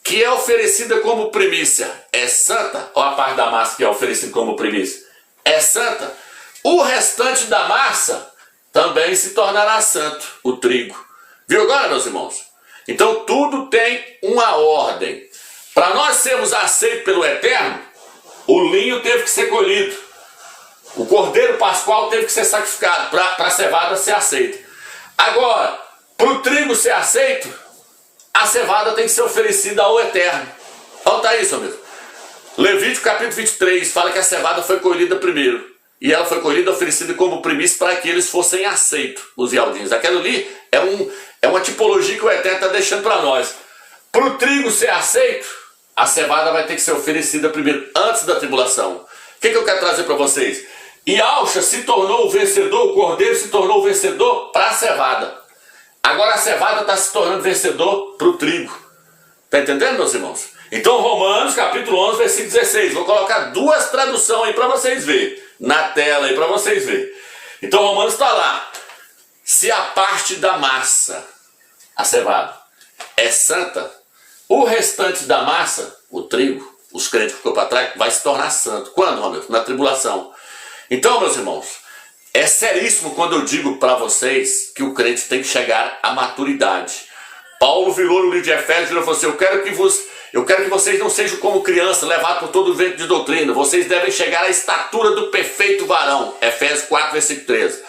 que é oferecida como primícia é santa, ou a parte da massa que é oferecida como primícia é santa, o restante da massa também se tornará santo, o trigo. Viu agora, meus irmãos? Então tudo tem uma ordem. Para nós sermos aceitos pelo Eterno, o linho teve que ser colhido. O cordeiro pascual teve que ser sacrificado para a cevada ser aceita. Agora, para o trigo ser aceito, a cevada tem que ser oferecida ao Eterno. Olha tá isso, amigo. Levítico capítulo 23 fala que a cevada foi colhida primeiro. E ela foi colhida oferecida como primícia para que eles fossem aceitos, os ialdinhos. Aquilo ali é uma tipologia que o Eterno está deixando para nós. Para o trigo ser aceito, a cevada vai ter que ser oferecida primeiro, antes da tribulação. O que eu quero trazer para vocês? Ialcha se tornou o vencedor, o cordeiro se tornou o vencedor para a cevada. Agora a cevada está se tornando vencedor para o trigo. Está entendendo, meus irmãos? Então Romanos capítulo 11, versículo 16. Vou colocar 2 traduções aí para vocês verem. Na tela aí para vocês verem. Então Romanos está lá. Se a parte da massa, a cevada, é santa, o restante da massa, o trigo, os crentes que ficou para trás, vai se tornar santo. Quando, Roberto? Na tribulação. Então, meus irmãos, é seríssimo quando eu digo para vocês que o crente tem que chegar à maturidade. Paulo virou no livro de Efésios e falou assim: eu quero que vocês não sejam como criança, levados por todo o vento de doutrina. Vocês devem chegar à estatura do perfeito varão. Efésios 4, versículo 13.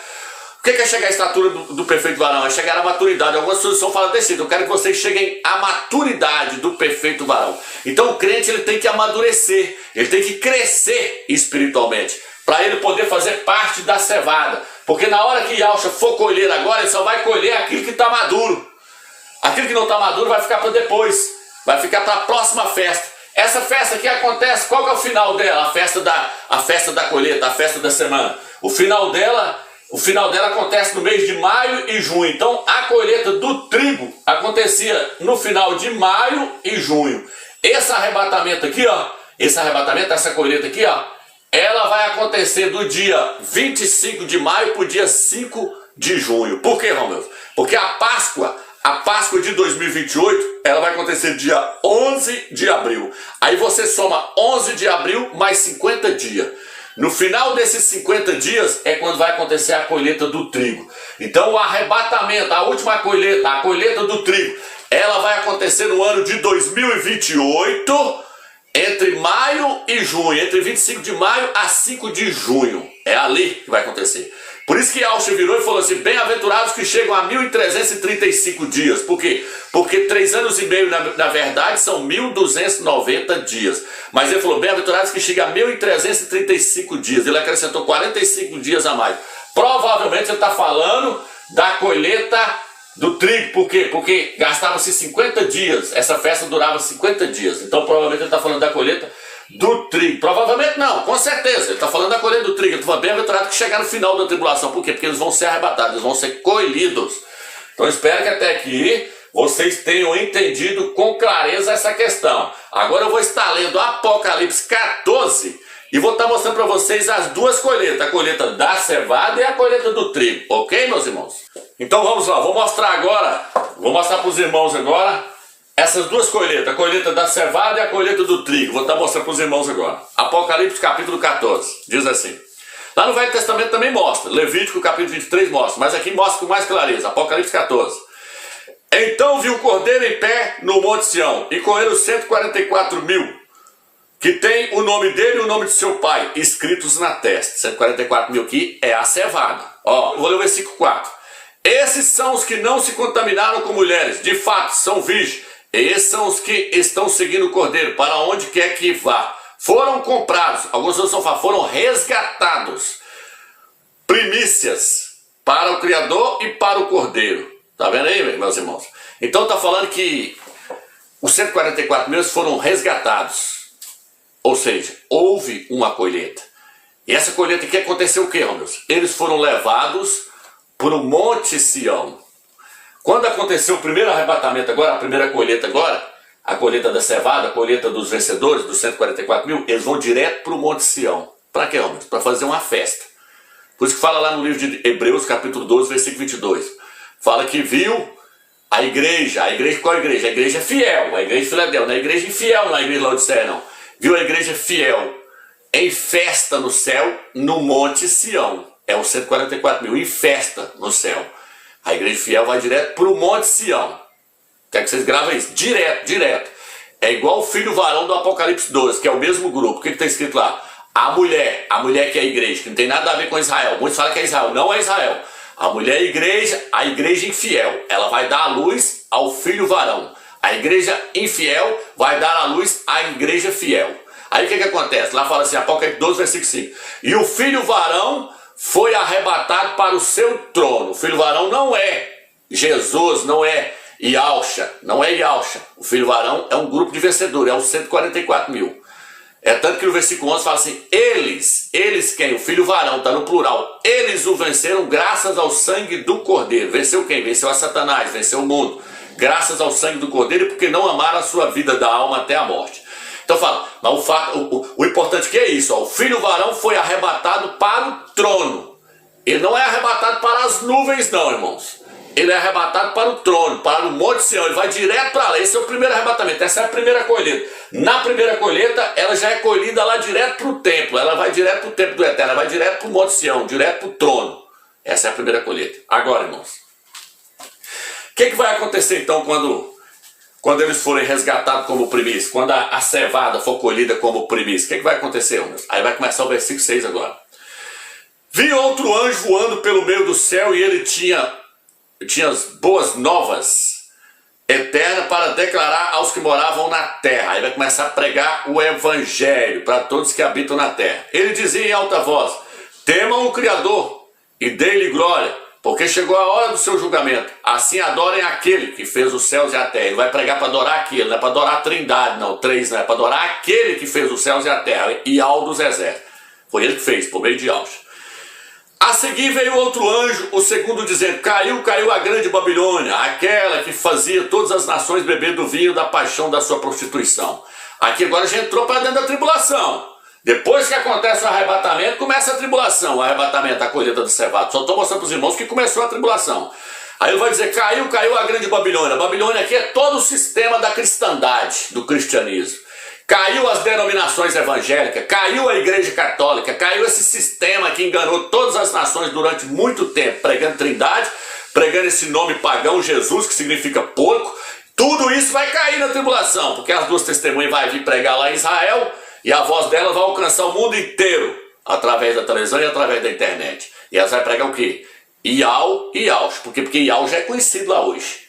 O que é chegar à estatura do perfeito varão? É chegar à maturidade. Algumas traduções falam desse jeito: eu quero que vocês cheguem à maturidade do perfeito varão. Então o crente ele tem que amadurecer, ele tem que crescer espiritualmente, para ele poder fazer parte da cevada. Porque na hora que Ialcha for colher agora, ele só vai colher aquilo que está maduro. Aquilo que não está maduro vai ficar para depois, vai ficar para a próxima festa. Essa festa aqui acontece, qual que é o final dela? A festa da colheita, a festa da semana. O final dela acontece no mês de maio e junho. Então a colheita do trigo acontecia no final de maio e junho. Esse arrebatamento aqui, ó, essa colheita aqui, ó, ela vai acontecer do dia 25 de maio para o dia 5 de junho. Por quê, Romeu? Porque a Páscoa de 2028, ela vai acontecer dia 11 de abril. Aí você soma 11 de abril mais 50 dias. No final desses 50 dias é quando vai acontecer a colheita do trigo. Então o arrebatamento, a última colheita, a colheita do trigo, ela vai acontecer no ano de 2028, entre maio e junho, entre 25 de maio a 5 de junho. É ali que vai acontecer. Por isso que Yahshua virou e falou assim: bem-aventurados que chegam a 1335 dias. Por quê? Porque 3 anos e meio, na verdade, são 1290 dias. Mas ele falou: bem-aventurados que chegam a 1335 dias. Ele acrescentou 45 dias a mais. Provavelmente ele está falando da colheita do trigo. Por quê? Porque gastava-se 50 dias. Essa festa durava 50 dias. Então provavelmente ele está falando da colheita do trigo. Provavelmente não, com certeza. Ele está falando da colheita do trigo. Ele está bem-aventurado que chegar no final da tribulação. Por quê? Porque eles vão ser arrebatados, eles vão ser colhidos. Então espero que até aqui vocês tenham entendido com clareza essa questão. Agora eu vou estar lendo Apocalipse 14 e vou estar mostrando para vocês as duas colheitas. A colheita da cevada e a colheita do trigo. Ok, meus irmãos? Então vamos lá, vou mostrar agora, vou mostrar para os irmãos agora essas duas colheitas, a colheita da cevada e a colheita do trigo. Vou estar mostrando para os irmãos agora. Apocalipse capítulo 14, diz assim. Lá no Velho Testamento também mostra, Levítico capítulo 23 mostra, mas aqui mostra com mais clareza, Apocalipse 14. Então viu o cordeiro em pé no Monte Sião, e com ele os 144 mil, que tem o nome dele e o nome de seu pai, escritos na testa. 144 mil aqui é a cevada. Ó, vou ler o versículo 4. Esses são os que não se contaminaram com mulheres, de fato são virgens. Esses são os que estão seguindo o cordeiro, para onde quer que vá. Foram comprados, alguns outros falam, foram resgatados. Primícias para o Criador e para o cordeiro. Tá vendo aí, meus irmãos? Então está falando que os 144 mil foram resgatados. Ou seja, houve uma colheita. E essa colheita aqui aconteceu o quê, Romeus? Eles foram levados para o Monte Sião. Quando aconteceu o primeiro arrebatamento agora, a primeira colheita agora, a colheita da cevada, a colheita dos vencedores, dos 144 mil, eles vão direto para o Monte Sião. Para quê, Romeus? Para fazer uma festa. Por isso que fala lá no livro de Hebreus, capítulo 12, versículo 22. Fala que viu a igreja qual é a igreja? A igreja fiel, a igreja de Filadélfia, não é a igreja infiel, não é a igreja de Laodiceia, não. Viu a igreja fiel em festa no céu, no Monte Sião. É os 144 mil, em festa no céu. A igreja fiel vai direto para o Monte Sião. Quer que vocês gravem isso? Direto. É igual o filho varão do Apocalipse 12, que é o mesmo grupo. O que está escrito lá? A mulher que é a igreja, que não tem nada a ver com Israel. Muitos falam que é Israel, não é Israel. A mulher é a igreja infiel. Ela vai dar a luz ao filho varão. A igreja infiel vai dar a luz à igreja fiel. Aí o que acontece? Lá fala assim, Apocalipse 12, versículo 5. E o filho varão foi arrebatado para o seu trono. O filho varão não é Jesus, não é Yahshua, não é Yahshua. O filho varão é um grupo de vencedores, é os 144 mil. É tanto que no versículo 11 fala assim, eles quem? O filho varão, está no plural. Eles o venceram graças ao sangue do cordeiro. Venceu quem? Venceu a Satanás, venceu o mundo. Graças ao sangue do cordeiro, porque não amaram a sua vida da alma até a morte. Então fala, mas o importante que é isso, ó, o filho varão foi arrebatado para o trono. Ele não é arrebatado para as nuvens não, irmãos. Ele é arrebatado para o trono, para o Monte Sião. Ele vai direto para lá. Esse é o primeiro arrebatamento, essa é a primeira colheita. Na primeira colheita, ela já é colhida lá direto para o templo. Ela vai direto para o templo do Eterno, ela vai direto para o Monte Sião, direto para o trono. Essa é a primeira colheita. Agora, irmãos, o que vai acontecer então quando eles forem resgatados como primícia? Quando a cevada for colhida como primícia? O que vai acontecer, irmãos? Aí vai começar o versículo 6 agora. Vi outro anjo voando pelo meio do céu e ele tinha as boas novas eternas para declarar aos que moravam na terra. Aí vai começar a pregar o evangelho para todos que habitam na terra. Ele dizia em alta voz, temam o Criador e dê-lhe glória, porque chegou a hora do seu julgamento. Assim adorem aquele que fez os céus e a terra. Ele vai pregar para adorar aquele, não é para adorar a trindade, não, três, não é para adorar aquele que fez os céus e a terra, e ao dos exércitos. Foi ele que fez, por meio de Yahshua. A seguir veio outro anjo, o segundo dizendo, caiu a grande Babilônia, aquela que fazia todas as nações beber do vinho da paixão da sua prostituição. Aqui agora já entrou para dentro da tribulação. Depois que acontece o arrebatamento, começa a tribulação, o arrebatamento, a colheita do cevado. Só estou mostrando para os irmãos que começou a tribulação. Aí ele vai dizer, caiu a grande Babilônia. A Babilônia aqui é todo o sistema da cristandade, do cristianismo. Caiu as denominações evangélicas, caiu a igreja católica, caiu esse sistema que enganou todas as nações durante muito tempo, pregando trindade, pregando esse nome pagão Jesus, que significa porco, Tudo isso vai cair na tribulação, porque as duas testemunhas vão vir pregar lá em Israel e a voz dela vai alcançar o mundo inteiro, através da televisão e através da internet. E elas vão pregar o quê? Ial e Yaush. Porque Ial já é conhecido lá hoje.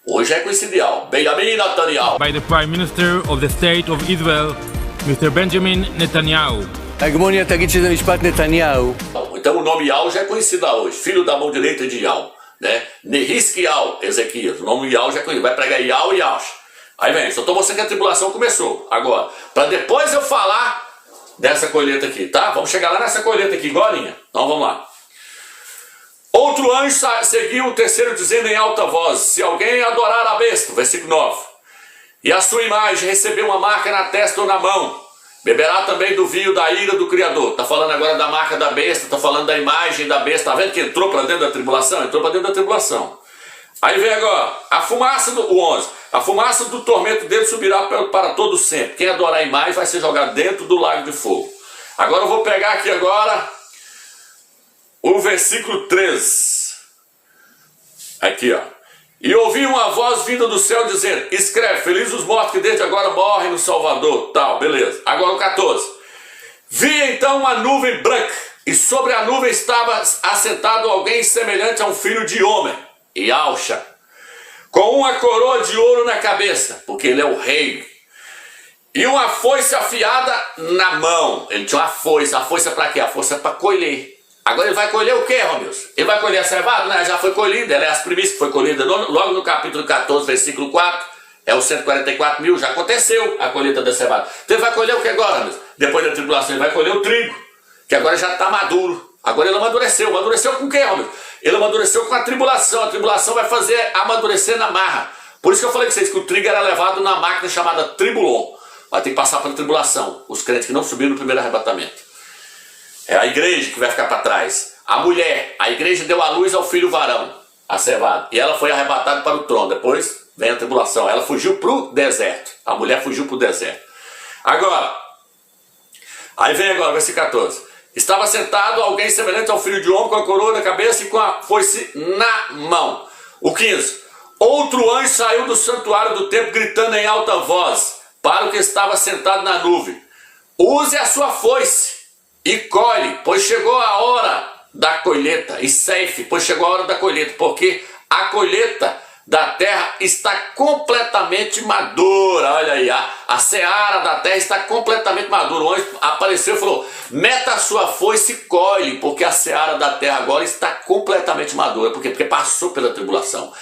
Hoje é conhecido Ial. Benjamin Netanyahu. By the Prime Minister of the State of Israel, Mr. Benjamin Netanyahu. ההגמוניה תגיד שזה משפט נתניהו. Então o nome Ial já é conhecido lá hoje. Filho da mão direita de Ial. Né? Nehiskial, Ezequias. O nome Ial já é conhecido. Vai pregar Ial e Yaush. Aí vem, só estou mostrando que a tribulação começou. Agora, para depois eu falar dessa colheita aqui, tá? Vamos chegar lá nessa colheita aqui, gorinha. Então vamos lá. Outro anjo seguiu o terceiro dizendo em alta voz: se alguém adorar a besta, versículo 9, e a sua imagem receber uma marca na testa ou na mão, beberá também do vinho da ira do Criador. Está falando agora da marca da besta, está falando da imagem da besta. Está vendo que entrou para dentro da tribulação? Entrou para dentro da tribulação. Aí vem agora, a fumaça do 11, a fumaça do tormento dele subirá para todo sempre. Quem adorar a imagem vai ser jogado dentro do lago de fogo. Agora eu vou pegar aqui agora o versículo 13. Aqui, ó. E ouvi uma voz vinda do céu dizendo: escreve, felizes os mortos que desde agora morrem no Salvador. Tal, beleza. Agora o 14. Vi então uma nuvem branca, e sobre a nuvem estava assentado alguém semelhante a um filho de homem, Yahusha, com uma coroa de ouro na cabeça, porque ele é o rei, e uma foice afiada na mão. Ele tinha uma foice. A foice é para quê? A foice é para colher. Agora ele vai colher o quê, Romilson? Ele vai colher a cevada? Não, já foi colhida, ela é as primícias que foi colhida logo no capítulo 14, versículo 4, é os 144 mil, já aconteceu a colheita da cevada. Então ele vai colher o que agora, Romilson? Depois da tribulação ele vai colher o trigo, que agora já está maduro. Agora ele amadureceu. Amadureceu com o quê, Romilson? Ele amadureceu com a tribulação vai fazer amadurecer na marra. Por isso que eu falei com vocês que o trigo era levado na máquina chamada tribulon. Vai ter que passar pela tribulação, os crentes que não subiram no primeiro arrebatamento. É a igreja que vai ficar para trás. A mulher, a igreja deu à luz ao filho varão, a cevada, e ela foi arrebatada para o trono. Depois vem a tribulação. Ela fugiu para o deserto. A mulher fugiu para o deserto. Agora, aí vem agora, versículo 14. Estava sentado alguém semelhante ao filho de homem, com a coroa na cabeça e com a foice na mão. O 15. Outro anjo saiu do santuário do templo gritando em alta voz para o que estava sentado na nuvem: use a sua foice e colhe, pois chegou a hora da colheita. E ceife, pois chegou a hora da colheita, porque a colheita da terra está completamente madura. Olha aí, a seara da terra está completamente madura. O anjo apareceu e falou: meta a sua foice e colhe, porque a seara da terra agora está completamente madura. Por quê? Porque passou pela tribulação.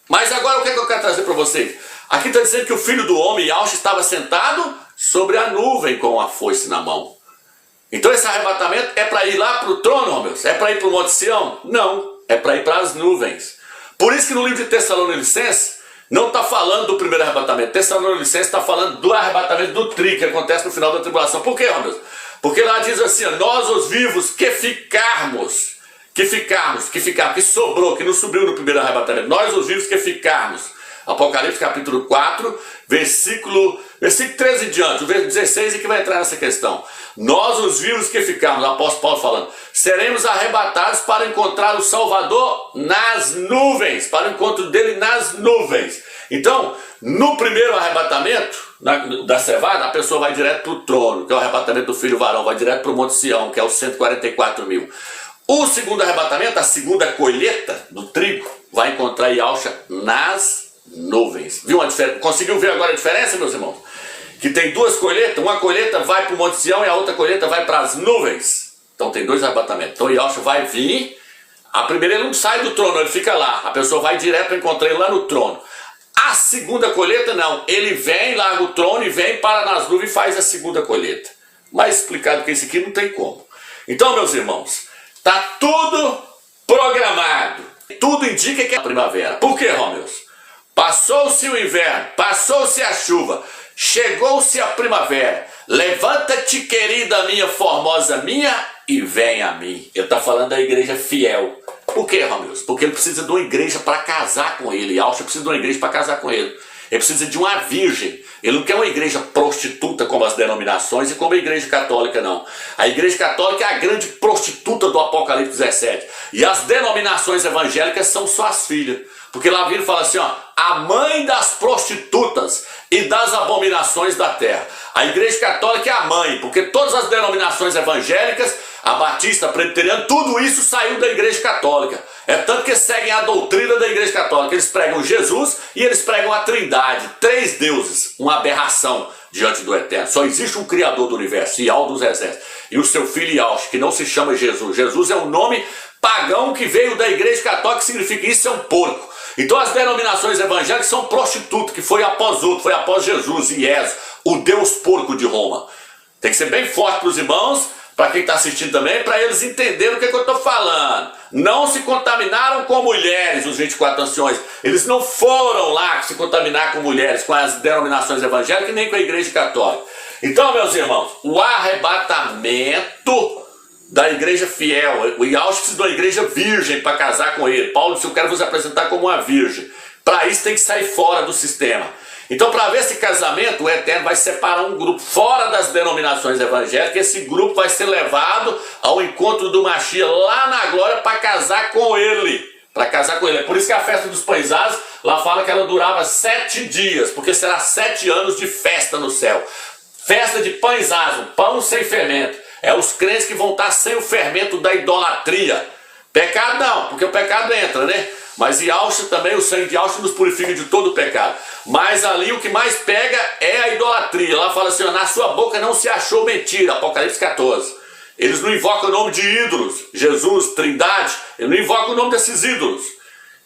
Mas agora o que é que eu quero trazer para vocês? Aqui está dizendo que o filho do homem, Yahusha, estava sentado sobre a nuvem com a foice na mão. Então esse arrebatamento é para ir lá para o trono, meus? É para ir para o Monte Sião? Não, é para ir para as nuvens. Por isso que no livro de Tessalonicenses não está falando do primeiro arrebatamento. Tessalonicenses está falando do arrebatamento do trigo, que acontece no final da tribulação. Por quê, meus? Porque lá diz assim: nós os vivos que ficarmos, que sobrou, que não subiu no primeiro arrebatamento, nós os vivos que ficarmos. Apocalipse capítulo 4, versículo 13 em diante, o versículo 16 é que vai entrar nessa questão. Nós os vivos que ficarmos, o apóstolo Paulo falando, seremos arrebatados para encontrar o Salvador nas nuvens, para o encontro dele nas nuvens. Então, no primeiro arrebatamento da cevada, a pessoa vai direto para o trono, que é o arrebatamento do filho varão, vai direto para o Monte Sião, que é os 144 mil. O segundo arrebatamento, a segunda colheita do trigo, vai encontrar Yahusha nas nuvens. Viu uma diferença? Conseguiu ver agora a diferença, meus irmãos? Que tem duas colheitas, uma colheita vai para o Monte Sião e a outra colheita vai para as nuvens. Então tem dois arrebatamentos. Então Yahusha vai vir, a primeira ele não sai do trono, ele fica lá. A pessoa vai direto para encontrar ele lá no trono. A segunda colheita não, ele vem, larga o trono e vem para nas nuvens e faz a segunda colheita. Mais explicado que isso aqui não tem como. Então, meus irmãos, está tudo programado. Tudo indica que é a primavera. Por quê, Romilson? Passou-se o inverno, passou-se a chuva, chegou-se a primavera. Levanta-te, querida minha, formosa minha, e vem a mim. Ele está falando da igreja fiel. Por quê, Romilson? Porque ele precisa de uma igreja para casar com ele. Yahusha precisa de uma igreja para casar com ele. Ele precisa de uma virgem. Ele não quer uma igreja prostituta como as denominações e como a igreja católica, não. A igreja católica é a grande prostituta do Apocalipse 17. E as denominações evangélicas são suas filhas. Porque lá vira e fala assim, ó, a mãe das prostitutas e das abominações da terra. A Igreja Católica é a mãe, porque todas as denominações evangélicas, a Batista, a Presbiteriana, tudo isso saiu da Igreja Católica. É tanto que seguem a doutrina da Igreja Católica. Eles pregam Jesus e eles pregam a Trindade, 3 deuses, uma aberração diante do Eterno. Só existe um Criador do universo, Ial dos exércitos, e o seu filho Iaush, que não se chama Jesus. Jesus é um nome pagão que veio da Igreja Católica, que significa isso é um porco. Então as denominações evangélicas são prostitutas, que foi após outro, foi após Jesus e Iesus, o Deus porco de Roma. Tem que ser bem forte para os irmãos, para quem está assistindo também, para eles entenderem o que eu estou falando. Não se contaminaram com mulheres, os 24 anciões. Eles não foram lá se contaminar com mulheres, com as denominações evangélicas, nem com a Igreja Católica. Então, meus irmãos, o arrebatamento da igreja fiel, o Iaush precisa de uma igreja virgem para casar com ele. Paulo disse, eu quero vos apresentar como uma virgem. Para isso tem que sair fora do sistema. Então, para ver esse casamento, o Eterno vai separar um grupo fora das denominações evangélicas. Esse grupo vai ser levado ao encontro do Mashiach lá na glória para casar com ele. Para casar com ele. É por isso que a festa dos pães asmos, lá fala que ela durava 7 dias, porque será 7 anos de festa no céu. Festa de pães asmos, pão sem fermento. É os crentes que vão estar sem o fermento da idolatria. Pecado não, porque o pecado entra, né? Mas Iaush também, o sangue de Iaush nos purifica de todo o pecado. Mas ali o que mais pega é a idolatria. Lá fala assim, ó, na sua boca não se achou mentira, Apocalipse 14. Eles não invocam o nome de ídolos, Jesus, Trindade, eles não invocam o nome desses ídolos.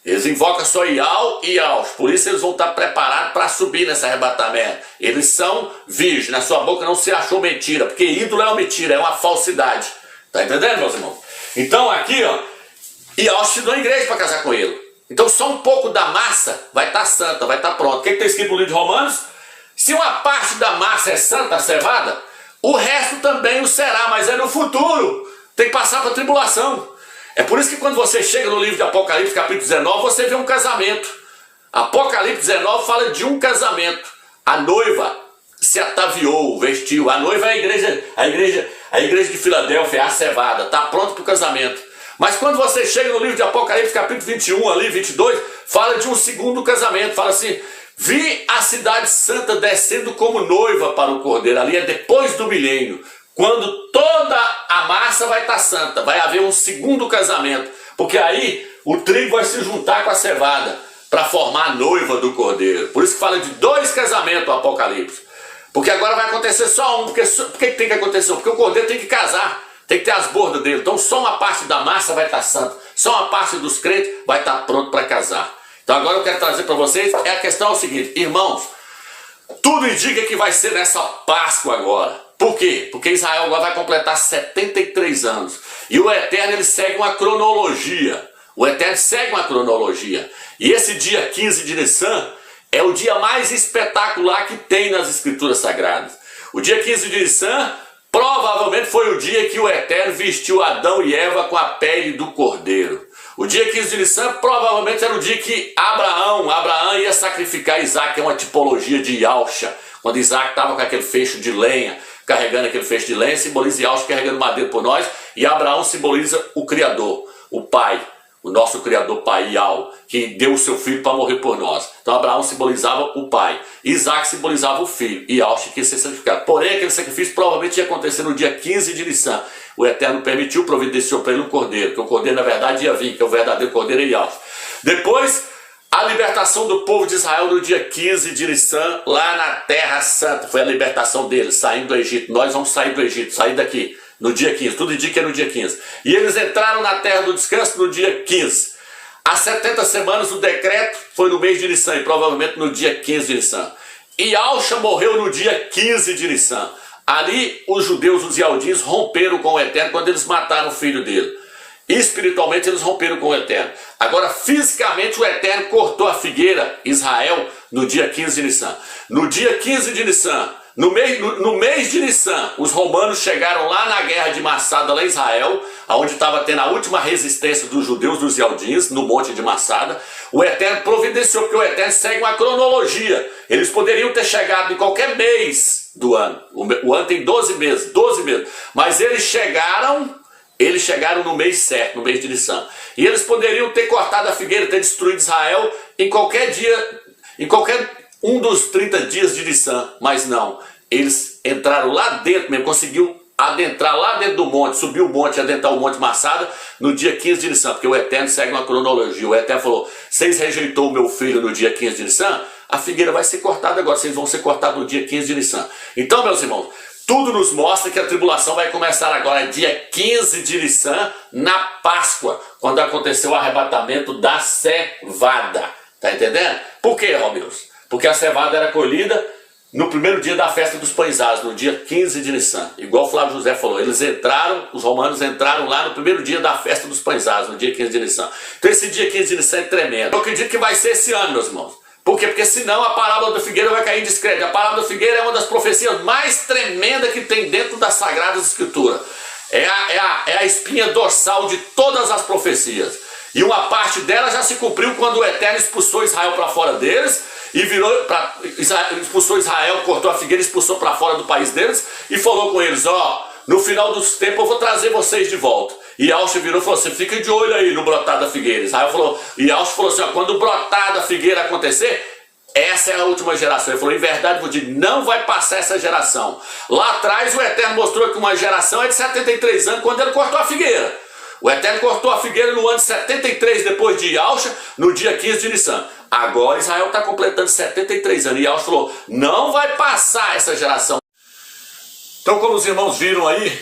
Eles invocam só Ial e Iaush. Por isso eles vão estar preparados para subir nesse arrebatamento. Eles são virgens, na sua boca não se achou mentira, porque ídolo é uma mentira, é uma falsidade. Tá entendendo, meus irmãos? Então aqui, ó, Iaush se deu a igreja para casar com ele. Então só um pouco da massa vai estar santa, vai estar pronta. O que está escrito no livro de Romanos? Se uma parte da massa é santa, cevada, o resto também o será, mas é no futuro. Tem que passar para a tribulação. É por isso que quando você chega no livro de Apocalipse, capítulo 19, você vê um casamento. Apocalipse 19 fala de um casamento. A noiva se ataviou, vestiu. A noiva é a igreja de Filadélfia, a cevada, está pronta para o casamento. Mas quando você chega no livro de Apocalipse, capítulo 21, ali, 22, fala de um segundo casamento. Fala assim, vi a cidade santa descendo como noiva para o Cordeiro. Ali é depois do milênio. Quando toda a massa vai estar santa, vai haver um segundo casamento. Porque aí o trigo vai se juntar com a cevada para formar a noiva do Cordeiro. Por isso que fala de 2 casamentos o Apocalipse. Porque agora vai acontecer só um. Por que tem que acontecer? Porque o Cordeiro tem que casar. Tem que ter as bordas dele. Então só uma parte da massa vai estar santa. Só uma parte dos crentes vai estar pronto para casar. Então agora eu quero trazer para vocês, a questão é o seguinte. Irmãos, tudo indica que vai ser nessa Páscoa agora. Por quê? Porque Israel agora vai completar 73 anos. E o Eterno, ele segue uma cronologia. O Eterno segue uma cronologia. E esse dia 15 de Nissan é o dia mais espetacular que tem nas Escrituras Sagradas. O dia 15 de Nissan provavelmente foi o dia que o Eterno vestiu Adão e Eva com a pele do Cordeiro. O dia 15 de Nissan provavelmente era o dia que Abraão ia sacrificar Isaac, que é uma tipologia de Yalcha. Quando Isaac estava com aquele feixe de lenha, carregando aquele feixe de lenha, simboliza Yalcha carregando madeira por nós, e Abraão simboliza o Criador, o Pai, o nosso Criador Pai, Yal, que deu o seu filho para morrer por nós. Então Abraão simbolizava o pai, Isaac simbolizava o filho, e Yalcha que ia ser sacrificado. Porém, aquele sacrifício provavelmente ia acontecer no dia 15 de Nissan. O Eterno permitiu, providenciou para ele um cordeiro, que o cordeiro na verdade ia vir, que é o verdadeiro cordeiro é Yalcha. Depois, a libertação do povo de Israel no dia 15 de Nissan, lá na Terra Santa. Foi a libertação deles, saindo do Egito. Nós vamos sair do Egito, sair daqui. No dia 15, tudo indica que é no dia 15. E eles entraram na terra do descanso no dia 15. As 70 semanas, o decreto foi no mês de Nissan, e provavelmente no dia 15 de Nissan. E Yalcha morreu no dia 15 de Nissan. Ali, os judeus, os Yaldins, romperam com o Eterno quando eles mataram o filho dele. Espiritualmente, eles romperam com o Eterno. Agora, fisicamente, o Eterno cortou a figueira, Israel, no dia 15 de Nissan. No dia 15 de Nissan, no mês de Nissan, os romanos chegaram lá na guerra de Massada, lá em Israel, onde estava tendo a última resistência dos judeus, dos Yaldins, no monte de Massada. O Eterno providenciou, porque o Eterno segue uma cronologia. Eles poderiam ter chegado em qualquer mês do ano. O ano tem 12 meses, mas eles chegaram no mês certo, no mês de Nissan. E eles poderiam ter cortado a figueira, ter destruído Israel em qualquer dia em qualquer um dos 30 dias de Nissan, mas não. Eles entraram lá dentro mesmo, conseguiu adentrar lá dentro do monte, subir o monte, adentrar o Monte Massada no dia 15 de Nissan, porque o Eterno segue uma cronologia. O Eterno falou, vocês rejeitou o meu filho no dia 15 de Nissan, a figueira vai ser cortada agora, vocês vão ser cortados no dia 15 de Nissan. Então, meus irmãos, tudo nos mostra que a tribulação vai começar agora, dia 15 de Nissan, na Páscoa, quando aconteceu o arrebatamento da cevada. Tá entendendo? Por quê, Romeus? Porque a cevada era colhida no primeiro dia da festa dos pães asmos, no dia 15 de Nissan. Igual o Flávio José falou, eles entraram, os romanos entraram lá no primeiro dia da festa dos pães asmos, no dia 15 de Nissan. Então esse dia 15 de Nissan é tremendo. Eu acredito que vai ser esse ano, meus irmãos. Por quê? Porque senão a parábola da figueira vai cair em descrédito. A parábola da figueira é uma das profecias mais tremendas que tem dentro das Sagradas Escrituras. É a espinha dorsal de todas as profecias. E uma parte dela já se cumpriu quando o Eterno expulsou Israel para fora deles, e expulsou Israel, cortou a figueira, expulsou para fora do país deles, e falou com eles, no final dos tempos eu vou trazer vocês de volta. E Yahshua virou e falou assim, fica de olho aí no brotar da figueira. Israel falou, e Yahshua falou assim, quando o brotar da figueira acontecer, essa é a última geração. Ele falou, em verdade, vou dizer, não vai passar essa geração. Lá atrás o Eterno mostrou que uma geração é de 73 anos, quando ele cortou a figueira. O Eterno cortou a figueira no ano de 73 depois de Yahshua, no dia 15 de Nissan. Agora Israel está completando 73 anos. E Yahshua falou, não vai passar essa geração. Então, como os irmãos viram aí,